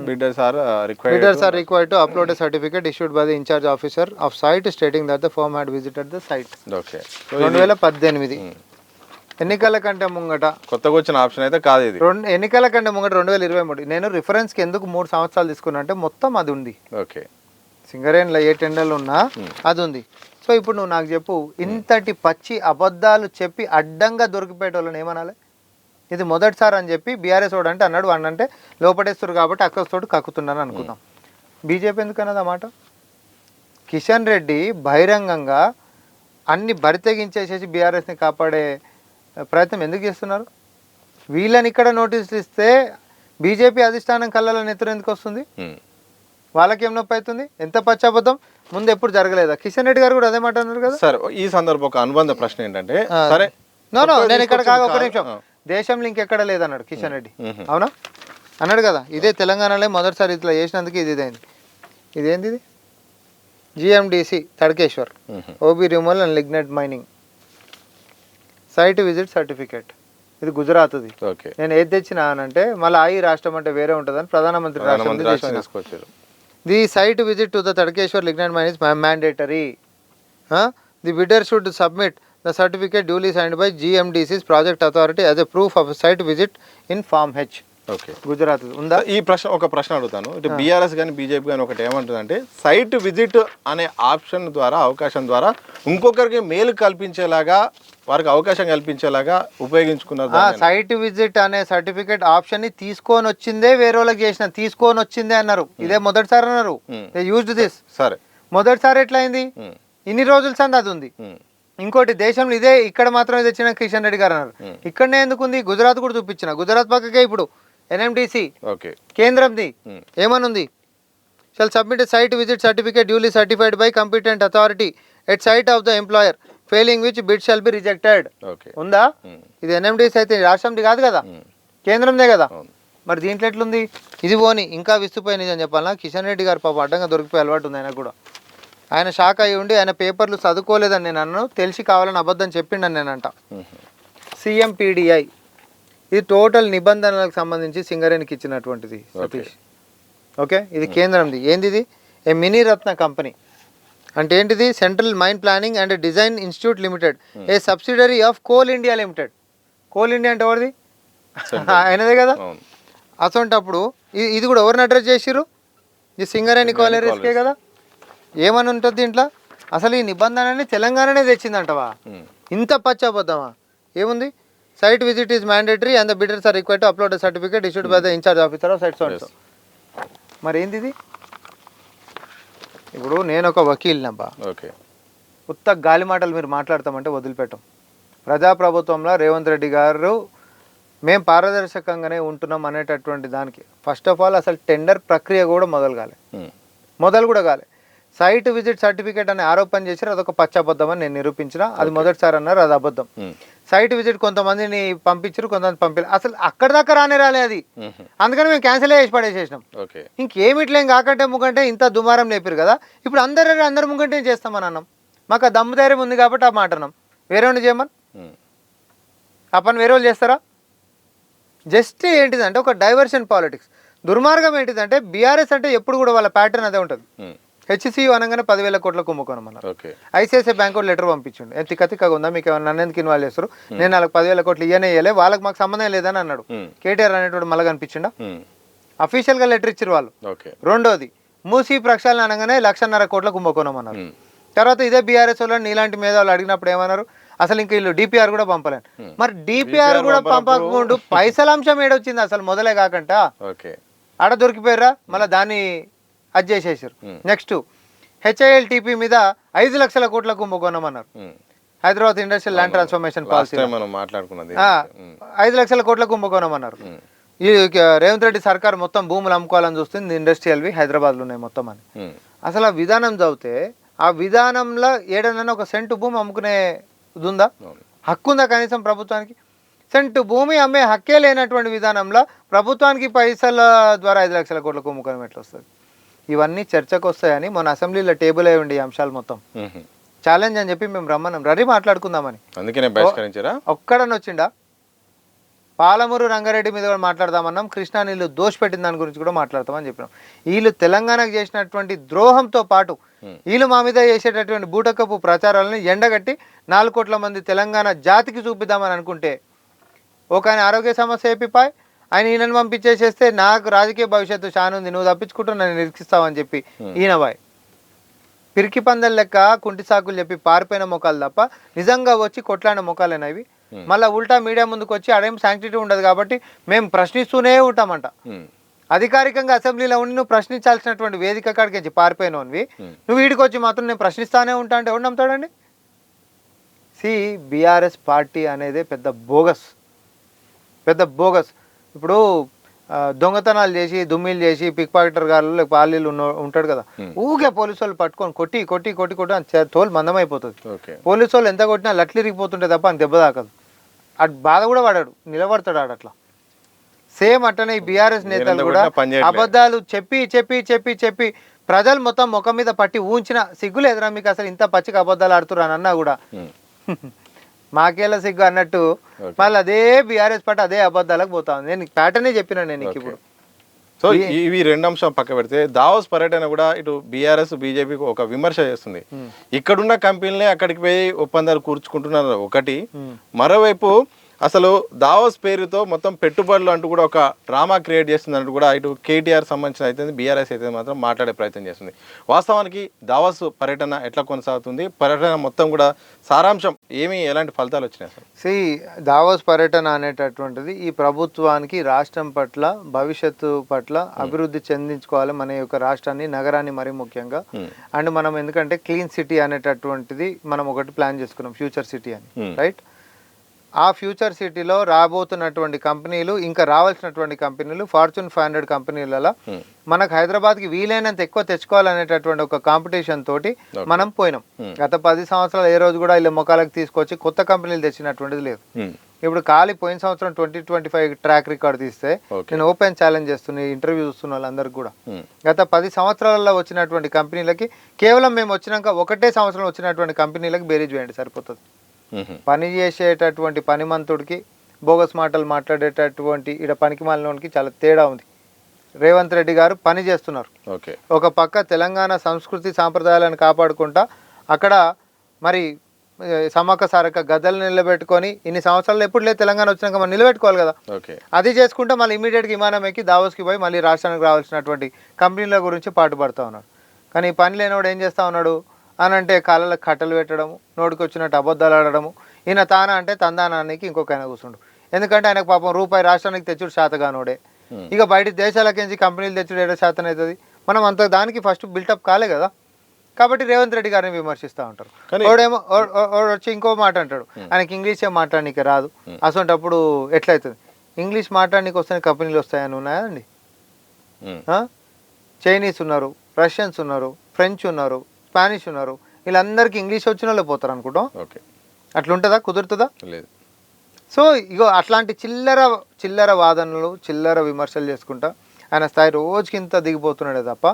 bidders are required to upload a certificate issued by the in-charge officer of site stating that the firm had visited the site. Okay. 2018. ఎన్నికల కంటే ముంగట కొత్తగా వచ్చిన ఆప్షన్ అయితే కాదు ఇది. ఎన్నికల కంటే ముంగట 2023. నేను రిఫరెన్స్కి ఎందుకు 3 సంవత్సరాలు తీసుకున్నా అంటే మొత్తం అది ఉంది. ఓకే, సింగరేణిలో ఏ టెండర్లు ఉన్నా అది ఉంది. సో ఇప్పుడు నువ్వు నాకు చెప్పు, ఇంతటి పచ్చి అబద్ధాలు చెప్పి అడ్డంగా దొరికిపోయేటోళ్ళని ఏమనాలి? ఇది మొదటిసారి అని చెప్పి బీఆర్ఎస్ వాడు అంటే అన్నాడు, వాడిని అంటే లోపడేస్తారు కాబట్టి అక్కస్తోటి కక్కుతున్నాను అనుకుందాం. బీజేపీ ఎందుకు అన్నది ఆ మాట? కిషన్ రెడ్డి బహిరంగంగా అన్ని బరితెగించేసేసి బీఆర్ఎస్ని కాపాడే ప్రయత్నం ఎందుకు చేస్తున్నారు? వీళ్ళని ఇక్కడ నోటీసులు ఇస్తే బీజేపీ అధిష్టానం కళ్ళలో నెత్తురు ఎందుకు వస్తుంది? వాళ్ళకేం నొప్పి అవుతుంది? ఎంత పచ్చబద్ధం ముందు ఎప్పుడు జరగలేదా? కిషన్ రెడ్డి గారు కూడా అదే మాట అన్నారు కదా. సార్ ఈ సందర్భం ఒక అనుబంధ ప్రశ్న ఏంటంటే, సరే నేను ఇక్కడ కాదు, ఒక నిమిషం, దేశంలో ఇంకెక్కడ లేదన్నాడు కిషన్ రెడ్డి. అవునా అన్నాడు కదా. ఇదే తెలంగాణలో మొదటిసారి ఇట్లా చేసినందుకు ఇదేంది? ఇది GMDC Tadkeshwar OB removal and lignite mining site visit certificate. ఇది గుజరాత్ది. నేను ఏది తెచ్చినా అంటే మళ్ళీ ఈ రాష్ట్రం అంటే వేరే ఉంటుందని ప్రధానమంత్రి రాష్ట్రం. The site visit to the Tadkeshwar lignite mine is mandatory. The bidder should submit the certificate duly signed by GMDC's project authority as a proof of a site visit in Form H. Okay, Gujarat ఉందా? ఈ ఒక ప్రశ్న అడుగుతాను. ఇటు BRS కానీ BJP కానీ ఒకటి ఏమంటుందంటే, సైట్ విజిట్ అనే ఆప్షన్ ద్వారా, అవకాశం ద్వారా ఇంకొకరికి మేలు కల్పించేలాగా, వారికి అవకాశం కల్పించేలాగా ఉపయోగించుకున్నారు. సైట్ విజిట్ అనే సర్టిఫికేట్ ఆప్షన్ ని తీసుకొని వచ్చిందే వేరే వాళ్ళకి చేసిన, తీసుకొని వచ్చిందే అన్నారు. ఇదే మొదటిసారి అన్నారు. They used this. సరే, మొదటిసారి ఎట్లా అయింది? ఇన్ని రోజుల సంది అది ఉంది. ఇంకోటి దేశంలో ఇదే, ఇక్కడ మాత్రమే తెచ్చిన కిషన్ రెడ్డి గారు అన్నారు. ఇక్కడనే ఎందుకుంది? గుజరాత్ కూడా చూపించిన. గుజరాత్ పక్కకే ఇప్పుడు ఎన్ఎండిసి కేంద్రంది ఏమనుంది? Shall submit site visit certificate duly certified by competent authority at site of the employer failing which bid shall be rejected. ఉందా? ఇది ఎన్ఎండిసి అయితే రాష్ట్రంది కాదు కదా, కేంద్రందే కదా. మరి దీంట్లో ఎట్లుంది? ఇది పోని ఇంకా విస్తుపోయినది అని చెప్పాలన్నా. కిషన్ రెడ్డి గారు పాప అడ్డంగా దొరికిపోయే అలవాటు ఉంది ఆయనకు కూడా. ఆయన షాక్ అయ్యి ఉండి ఆయన పేపర్లు చదువుకోలేదని నేను అన్నాను, తెలిసి కావాలని అబద్ధం చెప్పిండని నేనంట. సిఎంపిడిఐ ఇది టోటల్ నిబంధనలకు సంబంధించి సింగరేణికి ఇచ్చినటువంటిది సతీష్. ఓకే, ఇది కేంద్రంది. ఏంది ఇది? ఏ మినీ రత్న కంపెనీ అంటే ఏంటిది? Central Mine Planning and Design Institute Limited, a subsidiary of Coal India Limited. Coal India అంటే ఎవరిది? ఆయనదే కదా. అసొంటప్పుడు ఇది కూడా ఎవరిని అడ్రస్ చేసిర్రు? ఈ సింగరేణి కోయిలరీస్కే కదా. ఏమని ఉంటుంది దీంట్లో? అసలు ఈ నిబంధనని తెలంగాణనే తెచ్చిందంటవా? ఇంత పచ్చబద్దమా? ఏముంది? Site visit is mandatory and the bidders are required to upload the certificate issued by the incharge officer of site so. మరి ఏంది ఇది? ఇప్పుడు నేను ఒక వకీల్నబ్బా, ఉత్త గాలి మాటలు మీరు మాట్లాడతామంటే వదిలిపెట్టం. ప్రజాప్రభుత్వంలో రేవంత్ రెడ్డి గారు మేము పారదర్శకంగానే ఉంటున్నాం అనేటటువంటి దానికి ఫస్ట్ ఆఫ్ ఆల్ అసలు టెండర్ ప్రక్రియ కూడా మొదలు కూడా కాలే. సైట్ విజిట్ సర్టిఫికేట్ అనే ఆరోపణ చేశారు, అదొక పచ్చబద్ధం అని నేను నిరూపించిన. అది మొదటిసారి అన్నారు, అది అబద్ధం. సైట్ విజిట్ కొంతమందిని పంపించారు, కొంతమంది పంపించారు, అసలు అక్కడ దాకా రాలే అది. అందుకని మేము క్యాన్సిల్ చేసి పడేసేసినాం. ఇంకేమిట్లేం కాకంటే ముకంటే ఇంత దుమారం లేపారు కదా, ఇప్పుడు అందరి ముకంటే చేస్తామని అన్నాం. మాకు ఆ దమ్ము ధైర్యం ఉంది కాబట్టి ఆ మాట అన్నాం. వేరే వాళ్ళు చేయమని ఆ పని వేరే వాళ్ళు చేస్తారా? జస్ట్ ఏంటిదంటే ఒక డైవర్షన్ పాలిటిక్స్, దుర్మార్గం ఏంటిదంటే బీఆర్ఎస్ అంటే ఎప్పుడు కూడా వాళ్ళ ప్యాటర్న్ అదే ఉంటుంది. హెచ్సియు అనగానే 10,000 కోట్ల కుంభకోణం అన్నారు. ఐసిఐసిఐ బ్యాంక్ లెటర్ పంపించండి, తిక్కగా ఉందా మీకు, నన్ను ఎందుకు ఇన్వాల్వ్ చేస్తారు, నేను వాళ్ళకి 10,000 కోట్లు ఇయ్యలే, వాళ్ళకి మాకు సంబంధం లేదని అన్నాడు. కేటీఆర్ అనేటువంటి మళ్ళీ కనిపించిండా? అఫీషియల్ గా లెటర్ ఇచ్చారు వాళ్ళు. రెండోది మూసీ ప్రక్షాళన అనగానే 1,50,000 కోట్ల కుంభకోణం అన్నారు. తర్వాత ఇదే బీఆర్ఎస్ వాళ్ళు నీలాంటి మేధావులు అడిగినప్పుడు ఏమన్నారు, అసలు ఇంక వీళ్ళు డిపిఆర్ కూడా పంపలేను. మరి డిపిఆర్ కూడా పంపకుండా పైసల అంశం ఏడొచ్చింది అసలు మొదలే కాకంట ఆడ దొరికిపోయారా, మళ్ళీ దాన్ని అది చేసేసారు. నెక్స్ట్ హెచ్ఐఎల్టీపీ మీద 5 లక్షల కోట్ల కుంభకోణం అన్నారు. Hyderabad industrial land transformation policy 5 లక్షల కోట్ల కుంభకోణం అన్నారు. ఈ రేవంత్ రెడ్డి సర్కార్ మొత్తం భూములు అమ్ముకోవాలని చూస్తుంది, ఇండస్ట్రియల్వి హైదరాబాద్లో ఉన్నాయి మొత్తం అని. అసలు ఆ విధానం చదివితే ఆ విధానంలో ఏడనన్నా ఒక సెంటు భూమి అమ్ముకునే ఉందా, హక్కు ఉందా కనీసం ప్రభుత్వానికి? సెంటు భూమి అమ్మే హక్కే లేనటువంటి విధానంలో ప్రభుత్వానికి పైసల ద్వారా 5 లక్షల కోట్ల కుంభకోణం ఎట్లా వస్తుంది? ఇవన్నీ చర్చకు వస్తాయని మన అసెంబ్లీలో టేబుల్ అయ్యి ఉండి అంశాలు మొత్తం ఛాలెంజ్ అని చెప్పి మేము రమ్మన్నాం, రరి మాట్లాడుకుందామని. అందుకనే బహిష్కరించారా? ఒక్కడని వచ్చిండా? పాలమూరు రంగారెడ్డి మీద కూడా మాట్లాడదామన్నాం, కృష్ణా నీళ్ళు దోషపెట్టిన దాని గురించి కూడా మాట్లాడతామని చెప్పినాం. వీళ్ళు తెలంగాణకు చేసినటువంటి ద్రోహంతో పాటు వీళ్ళు మా మీద చేసేటటువంటి బూటకపు ప్రచారాలను ఎండగట్టి 4 కోట్ల మంది తెలంగాణ జాతికి చూపిద్దామని అనుకుంటే ఒక ఆయన ఆరోగ్య సమస్య చెప్పిపాయ్, ఆయన ఈయనను పంపించేసేస్తే నాకు రాజకీయ భవిష్యత్తు చాలా ఉంది, నువ్వు తప్పించుకుంటూ నన్ను నిరీక్షిస్తావని చెప్పి ఈయన బాయ్ పిరికి పందెల లెక్క కుంటి సాకులు చెప్పి పారిపోయిన మొక్కలు తప్ప నిజంగా వచ్చి కొట్లాడిన మొక్కలేనా ఇవి? మళ్ళీ ఉల్టా మీడియా ముందుకు వచ్చి అదేం శాంక్టిటీ ఉండదు కాబట్టి మేము ప్రశ్నిస్తూనే ఉంటామంట. అధికారికంగా అసెంబ్లీలో ఉండి నువ్వు ప్రశ్నించాల్సినటువంటి వేదిక కాడికి పారిపోయినవి నువ్వు వీడికి వచ్చి మాత్రం నేను ప్రశ్నిస్తానే ఉంటా అంటే ఎవరు నమ్ముతాడండి? బీఆర్ఎస్ పార్టీ అనేది పెద్ద బోగస్. ఇప్పుడు దొంగతనాలు చేసి దుమ్మిలు చేసి పిక్ పాకెటర్ గారు లేక పాలీలు ఉంటాడు కదా, ఊకే పోలీసు వాళ్ళు పట్టుకొని కొట్టి కొట్టి కొట్టి కొట్టి అని తోలు మందం అయిపోతుంది. పోలీసు వాళ్ళు ఎంత కొట్టినా లట్లిరిగిపోతుంటే తప్ప అని దెబ్బ తాకదు. అటు బాధ కూడా పడాడు, నిలబడతాడు అట్లా. సేమ్ అట్టనే ఈ బీఆర్ఎస్ నేతలు కూడా అబద్ధాలు చెప్పి చెప్పి చెప్పి చెప్పి ప్రజలు మొత్తం ముఖం మీద పట్టి ఊంచిన సిగ్గులు ఎదురా మీకు అసలు ఇంత పచ్చిక అబద్ధాలు ఆడుతున్నారు అన్నా కూడా మాకేలా సిగ్గు అన్నట్టు మళ్ళీ అదే బీఆర్ఎస్ పార్టీ అదే అబద్ధాలకు పోతా ఉంది. నేను ప్యాటర్నే చెప్పినా నేను ఇప్పుడు. సో ఇవి 2 అంశం పక్క పెడితే దావోస్ పర్యటన కూడా ఇటు బీఆర్ఎస్ బీజేపీకి ఒక విమర్శ చేస్తుంది. ఇక్కడున్న కంపెనీలే అక్కడికి పోయి ఒప్పందాలు కూర్చుకుంటున్నారు ఒకటి, మరోవైపు అసలు దావోస్ పేరుతో మొత్తం పెట్టుబడులు అంటూ కూడా ఒక డ్రామా క్రియేట్ చేస్తుంది అంటూ కూడా ఇటు కేటీఆర్ సంబంధించిన అయితే బీఆర్ఎస్ అయితే మాత్రం మాట్లాడే ప్రయత్నం చేస్తుంది. వాస్తవానికి దావోస్ పర్యటన ఎట్లా కొనసాగుతుంది, పర్యటన మొత్తం కూడా సారాంశం ఏమి, ఎలాంటి ఫలితాలు వచ్చినాయి అసలు? దావోస్ పర్యటన అనేటటువంటిది ఈ ప్రభుత్వానికి రాష్ట్రం పట్ల భవిష్యత్తు పట్ల అభివృద్ధి చెందించుకోవాలి మన యొక్క రాష్ట్రాన్ని, నగరాన్ని మరీ ముఖ్యంగా. అండ్ మనం ఎందుకంటే క్లీన్ సిటీ అనేటటువంటిది మనం ఒకటి ప్లాన్ చేసుకున్నాం, ఫ్యూచర్ సిటీ అని, రైట్? ఆ ఫ్యూచర్ సిటీలో రాబోతున్నటువంటి కంపెనీలు, ఇంకా రావాల్సినటువంటి కంపెనీలు ఫార్చ్యూన్ 500 కంపెనీలలో మనకు హైదరాబాద్కి వీలైనంత ఎక్కువ తెచ్చుకోవాలనేటటువంటి ఒక కాంపిటీషన్ తోటి మనం పోయినాం. గత 10 సంవత్సరాలు ఏ రోజు కూడా ఇలా మొక్కలకు తీసుకొచ్చి కొత్త కంపెనీలు తెచ్చినటువంటిది లేదు. ఇప్పుడు ఖాళీ పోయిన సంవత్సరం 2025 ట్రాక్ రికార్డ్ తీస్తే నేను ఓపెన్ ఛాలెంజ్ చేస్తున్నా, ఇంటర్వ్యూ చూస్తున్న వాళ్ళందరికీ కూడా గత 10 సంవత్సరాలలో వచ్చినటువంటి కంపెనీలకి కేవలం మేము వచ్చినాక ఒకటే సంవత్సరం వచ్చినటువంటి కంపెనీలకు బేరీజ్ వేయండి సరిపోతుంది. పని చేసేటటువంటి పనిమంతుడికి బోగస్ మాటలు మాట్లాడేటటువంటి ఇక్కడ పనికి మాలినోనికి చాలా తేడా ఉంది. రేవంత్ రెడ్డి గారు పని చేస్తున్నారు, ఒక పక్క తెలంగాణ సంస్కృతి సాంప్రదాయాలను కాపాడుకుంటా అక్కడ మరి సమ్మక్క సారక్క గద్దలు నిలబెట్టుకొని ఇన్ని సంవత్సరాలు ఎప్పుడు లేదు తెలంగాణ వచ్చినాక మనం నిలబెట్టుకోవాలి కదా, అది చేసుకుంటే మళ్ళీ ఇమీడియట్గా విమానం ఎక్కి దావోస్కి పోయి మళ్ళీ రాష్ట్రానికి రావాల్సినటువంటి కంపెనీల గురించి పాటుపడుతూ ఉన్నాడు. కానీ ఈ పని లేనివాడు ఏం చేస్తూ ఉన్నాడు అని అంటే కాళ్ళకు కట్టలు పెట్టడము, నోటికి వచ్చినట్టు అబద్ధాలు ఆడడము, ఈయన తానా అంటే తందానానికి ఇంకొక ఆయన కూర్చుండు. ఎందుకంటే ఆయనకు పాపం రూపాయి రాష్ట్రానికి తెచ్చుడు శాతగానోడే, ఇక బయట దేశాలకించి కంపెనీలు తెచ్చుడు ఏడో శాతం అవుతుంది. మనం అంత దానికి ఫస్ట్ బిల్టప్ కాలే కదా, కాబట్టి రేవంత్ రెడ్డి గారిని విమర్శిస్తూ ఉంటారు. ఓడేమో వచ్చి ఇంకో మాట అంటాడు, ఆయనకి ఇంగ్లీషే మాట్లాడడానికి రాదు, అసొంటప్పుడు ఎట్లయితుంది? ఇంగ్లీష్ మాట్లాడడానికి వస్తే కంపెనీలు వస్తాయని ఉన్నాయా అండి? చైనీస్ ఉన్నారు, రష్యన్స్ ఉన్నారు, ఫ్రెంచ్ ఉన్నారు, స్పానిష్ ఉన్నారు, వీళ్ళందరికీ ఇంగ్లీష్ వచ్చిన వాళ్ళే పోతారు అనుకుంటాం. ఓకే. అట్లుంటుందా? కుదురుతుందా? లేదు. సో ఇగో అట్లాంటి చిల్లర వాదనలు, చిల్లర విమర్శలు చేసుకుంటా ఆయన స్థాయి రోజుకి ఇంత దిగిపోతున్నాడే తప్ప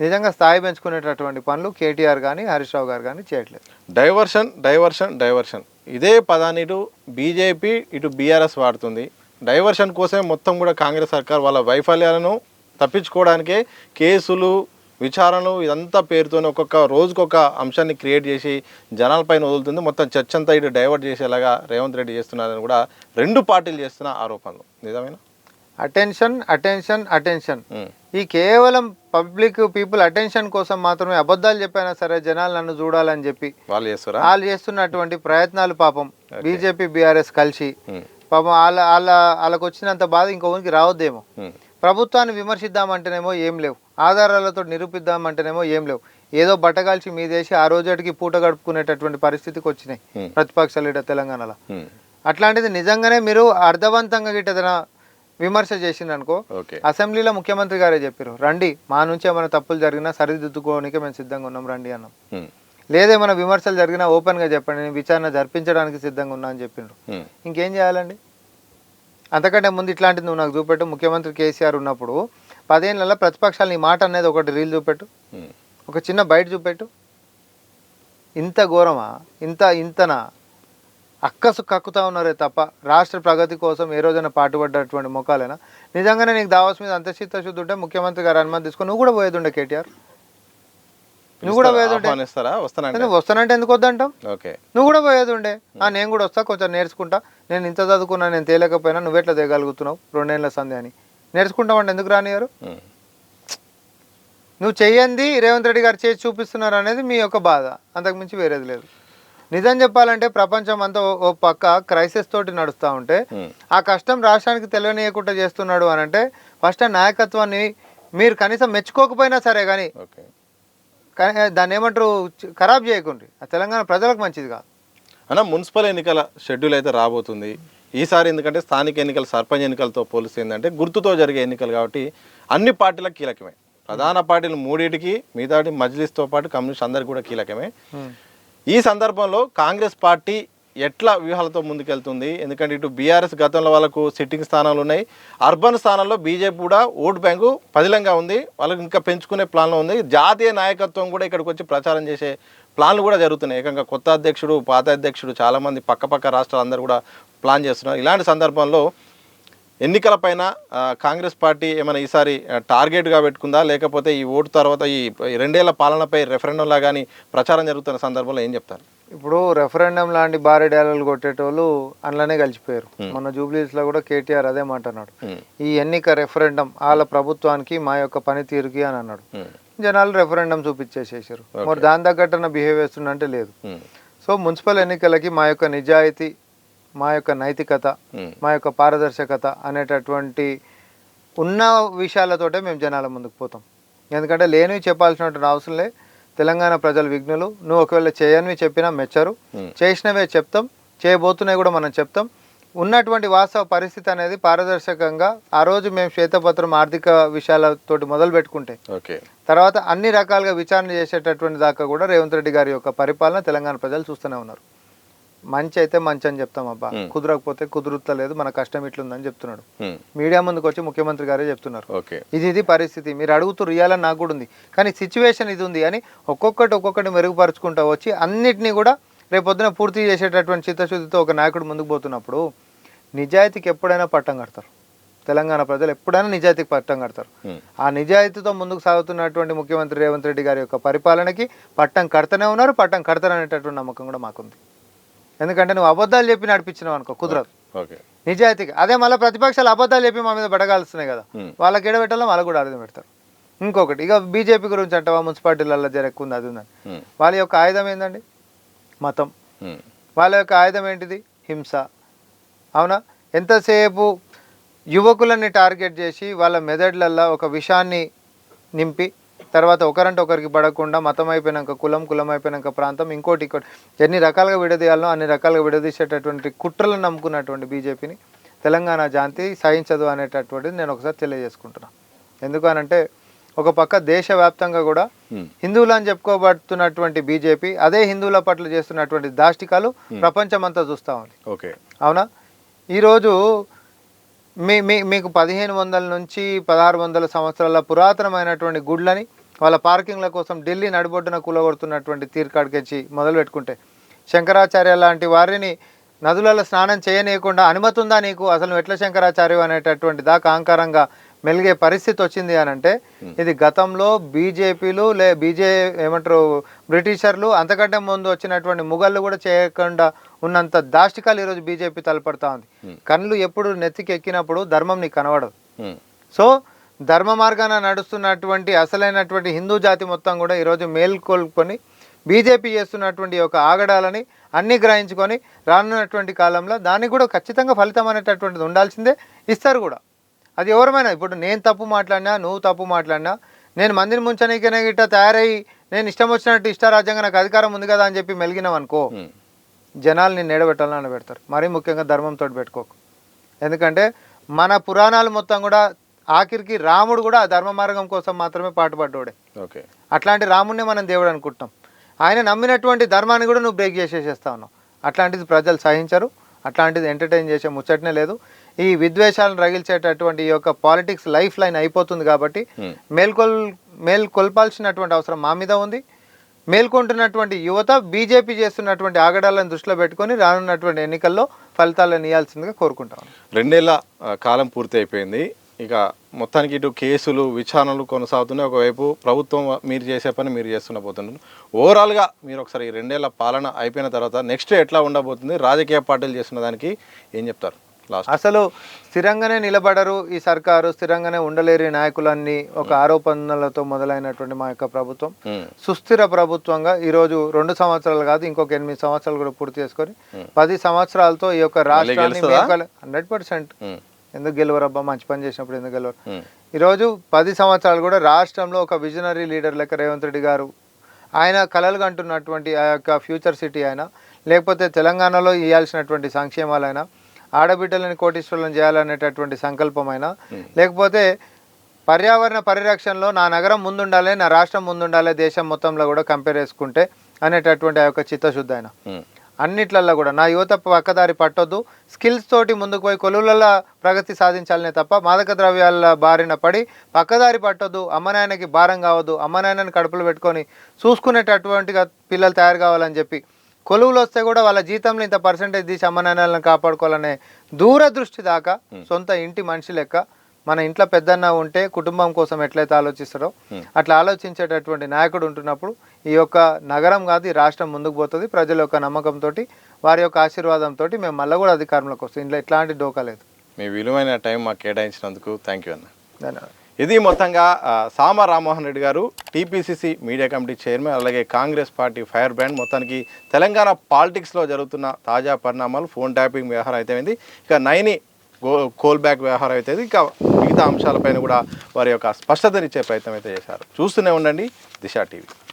నిజంగా స్థాయి పెంచుకునేటటువంటి పనులు కేటీఆర్ కానీ హరీష్ రావు గారు కానీ చేయట్లేదు. డైవర్షన్ డైవర్షన్ డైవర్షన్ ఇదే పదాన్ని ఇటు బీజేపీ ఇటు బీఆర్ఎస్ వాడుతుంది. డైవర్షన్ కోసమే మొత్తం కూడా కాంగ్రెస్ సర్కార్ వాళ్ళ వైఫల్యాలను తప్పించుకోవడానికే కేసులు, విచారణలు ఇదంతా పేరుతోనే ఒక్కొక్క రోజుకొక అంశాన్ని క్రియేట్ చేసి జనాలపైన వదులుతుంది. మొత్తం చర్చ అంతా ఇటు డైవర్ట్ చేసేలాగా రేవంత్ రెడ్డి చేస్తున్నారని కూడా రెండు పార్టీలు చేస్తున్న ఆరోపణలు నిజమేనా? అటెన్షన్ అటెన్షన్ అటెన్షన్ ఈ కేవలం పబ్లిక్ పీపుల్ అటెన్షన్ కోసం మాత్రమే అబద్ధాలు చెప్పైనా సరే జనాలు నన్ను చూడాలని చెప్పి వాళ్ళు చేస్తున్నటువంటి ప్రయత్నాలు పాపం బీజేపీ బీఆర్ఎస్ కలిసి పాపం వాళ్ళకు వచ్చినంత బాధ ఇంకొకరికి రావద్దేమో. ప్రభుత్వాన్ని విమర్శిద్దామంటేనేమో ఏం లేవు, ఆధారాలతో నిరూపిద్దామంటేనేమో ఏం లేవు, ఏదో బట్టగాల్చి మీదేసి ఆ రోజుటికి పూట గడుపుకునేటటువంటి పరిస్థితికి వచ్చినాయి ప్రతిపక్షాలు ఇట తెలంగాణలో. అట్లాంటిది నిజంగానే మీరు అర్థవంతంగా గిట్ట విమర్శ చేసిందనుకో, అసెంబ్లీలో ముఖ్యమంత్రి గారే చెప్పారు, రండి మా నుంచి ఏమైనా తప్పులు జరిగినా సరిదిద్దుకోవడానికి మేము సిద్ధంగా ఉన్నాం రండి అన్నాం. లేదేమైనా విమర్శలు జరిగినా ఓపెన్గా చెప్పండి, నేను విచారణ జరిపించడానికి సిద్ధంగా ఉన్నా అని చెప్పిండ్రు. ఇంకేం చేయాలండి? అంతకంటే ముందు ఇట్లాంటిది నువ్వు నాకు చూపెట్టు. ముఖ్యమంత్రి కేసీఆర్ ఉన్నప్పుడు 10 ఏళ్ళలో ప్రతిపక్షాలు నీ మాట అనేది ఒకటి రీల్ చూపెట్టు, ఒక చిన్న బయట చూపెట్టు. ఇంత ఘోరమా? ఇంతనా? అక్కసు కక్కుతా ఉన్నారే తప్ప రాష్ట్ర ప్రగతి కోసం ఏ రోజైనా పాటుపడ్డటువంటి ముఖాలేనా? నిజంగానే నీకు దావాస్ మీద అంత చిత్తశుద్ధి ఉంటే ముఖ్యమంత్రి గారు అనుమతి తీసుకొని నువ్వు కూడా పోయేదుండే కేటీఆర్, నువ్వు కూడా పోయేదుంటే. వస్తానంటే ఎందుకు వద్దంటాం? నువ్వు కూడా పోయేదుండే. నేను కూడా వస్తా, కొంచెం నేర్చుకుంటా, నేను ఇంత చదువుకున్నా, నేను తేలేకపోయినా నువ్వెట్లా తేగలుగుతున్నావు 2 ఏళ్ల సంధి అని నేర్చుకుంటామంటే ఎందుకు రానియారు? నువ్వు చెయ్యంది రేవంత్ రెడ్డి గారు చేసి చూపిస్తున్నారు అనేది మీ యొక్క బాధ, అంతకుమించి వేరేది లేదు. నిజం చెప్పాలంటే ప్రపంచం అంతా ఓ పక్క క్రైసిస్ తోటి నడుస్తూ ఉంటే ఆ కష్టం రాష్ట్రానికి తెలియనీయకుండా చేస్తున్నాడు అని అంటే ఫస్ట్ ఆ నాయకత్వాన్ని మీరు కనీసం మెచ్చుకోకపోయినా సరే కానీ దాన్ని ఏమంటారు ఖరాబ్ చేయకండి, ఆ తెలంగాణ ప్రజలకు మంచిది కాదు. అన్న మున్సిపల్ ఎన్నికల షెడ్యూల్ అయితే రాబోతుంది ఈసారి. ఎందుకంటే స్థానిక ఎన్నికలు, సర్పంచ్ ఎన్నికలతో పోలిస్తే ఏంటంటే గుర్తుతో జరిగే ఎన్నికలు కాబట్టి అన్ని పార్టీలకు కీలకమే. ప్రధాన పార్టీలు 3టికి, మిగతాటి మజ్లిస్తో పాటు కమ్యూనిస్ట్ అందరికి కూడా కీలకమే. ఈ సందర్భంలో కాంగ్రెస్ పార్టీ ఎట్లా వ్యూహాలతో ముందుకెళ్తుంది? ఎందుకంటే ఇటు బీఆర్ఎస్ గతంలో వాళ్ళకు సిట్టింగ్ స్థానాలు ఉన్నాయి, అర్బన్ స్థానంలో బీజేపీ కూడా ఓటు బ్యాంకు పదిలంగా ఉంది, వాళ్ళకి ఇంకా పెంచుకునే ప్లాన్లో ఉంది. జాతీయ నాయకత్వం కూడా ఇక్కడికి వచ్చి ప్రచారం చేసే ప్లాన్లు కూడా జరుగుతున్నాయి. ఏకంగా కొత్త అధ్యక్షుడు, పాత అధ్యక్షుడు, చాలామంది పక్క రాష్ట్రాలు అందరూ కూడా ప్లాన్ చేస్తున్నారు. ఇలాంటి సందర్భంలో ఎన్నికలపైన కాంగ్రెస్ పార్టీ ఏమైనా ఈసారి టార్గెట్గా పెట్టుకుందా, లేకపోతే ఈ ఓటు తర్వాత ఈ 2 ఏళ్ల పాలనపై రెఫరెండంలా కానీ ప్రచారం జరుగుతున్న సందర్భంలో ఏం చెప్తారు? ఇప్పుడు రెఫరెండం లాంటి భారీ డేలాలు కొట్టేటోళ్ళు అందులోనే కలిసిపోయారు. మొన్న జూబ్లీస్లో కూడా కేటీఆర్ అదే మాట అన్నాడు, ఈ ఎన్నిక రెఫరెండం వాళ్ళ ప్రభుత్వానికి మా యొక్క పనితీరుకి అని అన్నాడు. జనాలు రెఫరెండం చూపించేసేసారు. మరి దాని తగ్గట్టున బిహేవ్ చేస్తుందంటే లేదు. సో మున్సిపల్ ఎన్నికలకి మా యొక్క నిజాయితీ, మా యొక్క నైతికత, మా యొక్క పారదర్శకత అనేటటువంటి ఉన్న విషయాలతోటే మేము జనాల ముందుకు పోతాం. ఎందుకంటే లేనివి చెప్పాల్సినటువంటి అవసరం లే. తెలంగాణ ప్రజలు విఘ్నులు. నువ్వు ఒకవేళ చేయనివి చెప్పినా మెచ్చరు, చేసినవే చెప్తాం, చేయబోతున్నాయి కూడా మనం చెప్తాం. ఉన్నటువంటి వాస్తవ పరిస్థితి అనేది పారదర్శకంగా ఆ రోజు మేము శ్వేతపత్రం ఆర్థిక విషయాలతోటి మొదలు పెట్టుకుంటే తర్వాత అన్ని రకాలుగా విచారణ చేసేటటువంటి దాకా కూడా రేవంత్ రెడ్డి గారి యొక్క పరిపాలన తెలంగాణ ప్రజలు చూస్తూనే ఉన్నారు. మంచి అయితే మంచి అని చెప్తాం, అబ్బా కుదరకపోతే కుదురుతలేదు, మన కష్టం ఇట్లుందని చెప్తున్నాడు. మీడియా ముందుకు వచ్చి ముఖ్యమంత్రి గారే చెప్తున్నారు, ఇది పరిస్థితి, మీరు అడుగుతూ ఇయ్యాలని నాకు కూడా ఉంది, కానీ సిచ్యువేషన్ ఇది ఉంది అని ఒక్కొక్కటి మెరుగుపరుచుకుంటూ వచ్చి అన్నిటినీ కూడా రేపొద్దున పూర్తి చేసేటటువంటి చిత్తశుద్ధితో ఒక నాయకుడు ముందుకు పోతున్నప్పుడు నిజాయితీకి ఎప్పుడైనా పట్టం కడతారు. తెలంగాణ ప్రజలు ఎప్పుడైనా నిజాయితీకి పట్టం కడతారు. ఆ నిజాయితీతో ముందుకు సాగుతున్నటువంటి ముఖ్యమంత్రి రేవంత్ రెడ్డి గారి యొక్క పరిపాలనకి పట్టం కడతనే ఉన్నారు, పట్టం కడతారనేటటువంటి నమ్మకం కూడా మాకుంది. ఎందుకంటే నువ్వు అబద్ధాలు చెప్పి నడిపించినావు అనుకో, కుదరదు. నిజాయితీగా అదే మళ్ళీ ప్రతిపక్షాలు అబద్ధాలు చెప్పి మా మీద బడగాల్స్తున్నాయి కదా, వాళ్ళకి ఎడబెట్టాలో వాళ్ళకు కూడా అర్థం పెడతారు. ఇంకొకటి ఇక బీజేపీ గురించి అంటావా, మున్సిపాలిటీలలో జరగకుంది అది ఉందని. వాళ్ళ యొక్క ఆయుధం ఏందండి? మతం. వాళ్ళ యొక్క ఆయుధం ఏంటిది? హింస. అవునా? ఎంతసేపు యువకులని టార్గెట్ చేసి వాళ్ళ మెదడులల్లో ఒక విషాన్ని నింపి తర్వాత ఒకరంటే ఒకరికి పడకుండా మతం అయిపోయినాక కులం అయిపోయినాక ప్రాంతం ఇంకోటి ఎన్ని రకాలుగా విడదీయాలో అన్ని రకాలుగా విడదీసేటటువంటి కుట్రలను నమ్ముకున్నటువంటి బీజేపీని తెలంగాణ జాతి సహించదు అనేటటువంటిది నేను ఒకసారి తెలియజేసుకుంటున్నాను. ఎందుకనంటే ఒక పక్క దేశవ్యాప్తంగా కూడా హిందువులు అని చెప్పుకోబడుతున్నటువంటి బీజేపీ అదే హిందువుల పట్ల చేస్తున్నటువంటి దాష్టికాలు ప్రపంచమంతా చూస్తూ ఉంది. ఓకే, అవునా? ఈరోజు మీకు 1500 నుంచి 1600 సంవత్సరాల పురాతనమైనటువంటి గుడ్లని వాళ్ళ పార్కింగ్ల కోసం ఢిల్లీ నడిబొడ్డున కూలగొడుతున్నటువంటి తీర్కాడికెచ్చి మొదలు పెట్టుకుంటే శంకరాచార్య లాంటి వారిని నదులలో స్నానం చేయనీయకుండా అనుమతి ఉందా నీకు, అసలు నువ్వు ఎట్లా శంకరాచార్య అనేటటువంటి దాకా అహంకారంగా మెలిగే పరిస్థితి వచ్చింది అని అంటే ఇది గతంలో బీజేపీలు ఏమంటారు బ్రిటిషర్లు అంతకంటే ముందు వచ్చినటువంటి ముఘళ్ళు కూడా చేయకుండా ఉన్నంత దాష్టికాలు ఈరోజు బీజేపీ తలపడతా ఉంది. కళ్ళు ఎప్పుడు నెత్తికి ఎక్కినప్పుడు ధర్మం నీకు కనబడదు. సో ధర్మ మార్గాన నడుస్తున్నటువంటి అసలైనటువంటి హిందూ జాతి మొత్తం కూడా ఈరోజు మేల్కొల్పుకొని బీజేపీ చేస్తున్నటువంటి ఒక ఆగడాలని అన్నీ గ్రహించుకొని రానున్నటువంటి కాలంలో దానికి కూడా ఖచ్చితంగా ఫలితం అనేటటువంటిది ఉండాల్సిందే, ఇస్తారు కూడా. అది ఎవరమైనా ఇప్పుడు నేను తప్పు మాట్లాడినా నువ్వు తప్పు మాట్లాడినా నేను మందిని ముంచనీకనే గిట్ట తయారయ్యి నేను ఇష్టం వచ్చినట్టు ఇష్టారాజ్యంగా నాకు అధికారం ఉంది కదా అని చెప్పి మెలిగినాం అనుకో జనాలు నేను నిలబెట్టాలని పెడతారు. మరీ ముఖ్యంగా ధర్మంతో పెట్టుకోకు. ఎందుకంటే మన పురాణాలు మొత్తం కూడా ఆఖరికి రాముడు కూడా ఆ ధర్మ మార్గం కోసం మాత్రమే పాటుపడ్డాడే. ఓకే, అట్లాంటి రాముడిని మనం దేవుడు అనుకుంటాం. ఆయన నమ్మినటువంటి ధర్మాన్ని కూడా నువ్వు బ్రేక్ చేసేసేస్తా ఉన్నావు. అట్లాంటిది ప్రజలు సహించరు. అట్లాంటిది ఎంటర్టైన్ చేసే ముచ్చటనే లేదు. ఈ విద్వేషాలను రగిల్చేటటువంటి ఈ యొక్క పాలిటిక్స్ లైఫ్ లైన్ అయిపోతుంది కాబట్టి మేల్కొల్పాల్సినటువంటి అవసరం మా మీద ఉంది. మేల్కొంటున్నటువంటి యువత బీజేపీ చేస్తున్నటువంటి ఆగడాలను దృష్టిలో పెట్టుకొని రానున్నటువంటి ఎన్నికల్లో ఫలితాలను ఇవ్వాల్సిందిగా కోరుకుంటాం. 2 ఏళ్ల కాలం పూర్తి అయిపోయింది. ఇక మొత్తానికి ఇటు కేసులు విచారణలు కొనసాగుతున్నాయి. ఒకవైపు ప్రభుత్వం మీరు చేసే పని మీరు చేస్తున్న పోతున్నారు. ఓవరాల్గా మీరు ఒకసారి ఈ 2 ఏళ్ల పాలన అయిపోయిన తర్వాత నెక్స్ట్ ఎట్లా ఉండబోతుంది, రాజకీయ పార్టీలు చేస్తున్న దానికి ఏం చెప్తారు? అసలు స్థిరంగానే నిలబడరు ఈ సర్కారు, స్థిరంగానే ఉండలేరు నాయకులన్నీ ఒక ఆరోపణలతో మొదలైనటువంటి మా యొక్క ప్రభుత్వం సుస్థిర ప్రభుత్వంగా ఈరోజు 2 సంవత్సరాలు కాదు ఇంకొక 8 సంవత్సరాలు కూడా పూర్తి చేసుకొని 10 సంవత్సరాలతో ఈ యొక్క రాష్ట్రాన్ని 100% ఎందుకు గెలవరబ్బా, మంచి పని చేసినప్పుడు ఎందుకు గెలవరు? ఈరోజు 10 సంవత్సరాలు కూడా రాష్ట్రంలో ఒక విజనరీ లీడర్ లెక్క రేవంత్ రెడ్డి గారు ఆయన కలలు కంటున్నటువంటి ఆ యొక్క ఫ్యూచర్ సిటీ అయినా లేకపోతే తెలంగాణలో ఇవ్వాల్సినటువంటి సంక్షేమాలైనా ఆడబిడ్డలని కోటీశ్వరులను చేయాలనేటటువంటి సంకల్పమైనా లేకపోతే పర్యావరణ పరిరక్షణలో నా నగరం ముందుండాలి, నా రాష్ట్రం ముందుండాలి దేశం మొత్తంలో కూడా కంపేర్ చేసుకుంటే అనేటటువంటి ఆ యొక్క చిత్తశుద్ధి అయినా అన్నిట్లల్లో కూడా నా యువత పక్కదారి పట్టొద్దు, స్కిల్స్ తోటి ముందుకు పోయి కొలువులలో ప్రగతి సాధించాలనే తప్ప మాదక ద్రవ్యాల బారిన పడి పక్కదారి పట్టొద్దు, అమ్మనాయనకి భారం కావద్దు, అమ్మనాయనని కడుపులు పెట్టుకొని చూసుకునేటటువంటిగా పిల్లలు తయారు కావాలని చెప్పి కొలువులు వస్తే కూడా వాళ్ళ జీతంలో ఇంత పర్సెంటేజ్ తీసి అమ్మనాయనలను కాపాడుకోవాలనే దూరదృష్టి దాకా సొంత ఇంటి మనిషి లెక్క మన ఇంట్లో పెద్దన్న ఉంటే కుటుంబం కోసం ఎట్లయితే ఆలోచిస్తారో అట్లా ఆలోచించేటటువంటి నాయకుడు ఉంటున్నప్పుడు ఈ యొక్క నగరం కాదు ఈ రాష్ట్రం ముందుకు పోతుంది. ప్రజల యొక్క నమ్మకంతో వారి యొక్క ఆశీర్వాదంతో మేము మళ్ళీ కూడా అధికారంలోకి వస్తాం. ఇంట్లో ఎట్లాంటి డోకా లేదు. మీ విలువైన టైం మాకు కేటాయించినందుకు థ్యాంక్ యూ అన్న. ధన్యవాదాలు. ఇది మొత్తంగా సామ రామ్మోహన్ రెడ్డి గారు టీపీసీసీ మీడియా కమిటీ చైర్మన్, అలాగే కాంగ్రెస్ పార్టీ ఫైర్ బ్రాండ్. మొత్తానికి తెలంగాణ పాలిటిక్స్లో జరుగుతున్న తాజా పరిణామాలు, ఫోన్ ట్యాపింగ్ వ్యవహారం అయితేంది, ఇక నైని కోల్ బ్యాక్ వ్యవహారం అయితే ఇంకా మిగతా అంశాలపైన కూడా వారి యొక్క స్పష్టతనిచ్చే ప్రయత్నం అయితే చేశారు. చూస్తూనే ఉండండి దిశ టీవీ.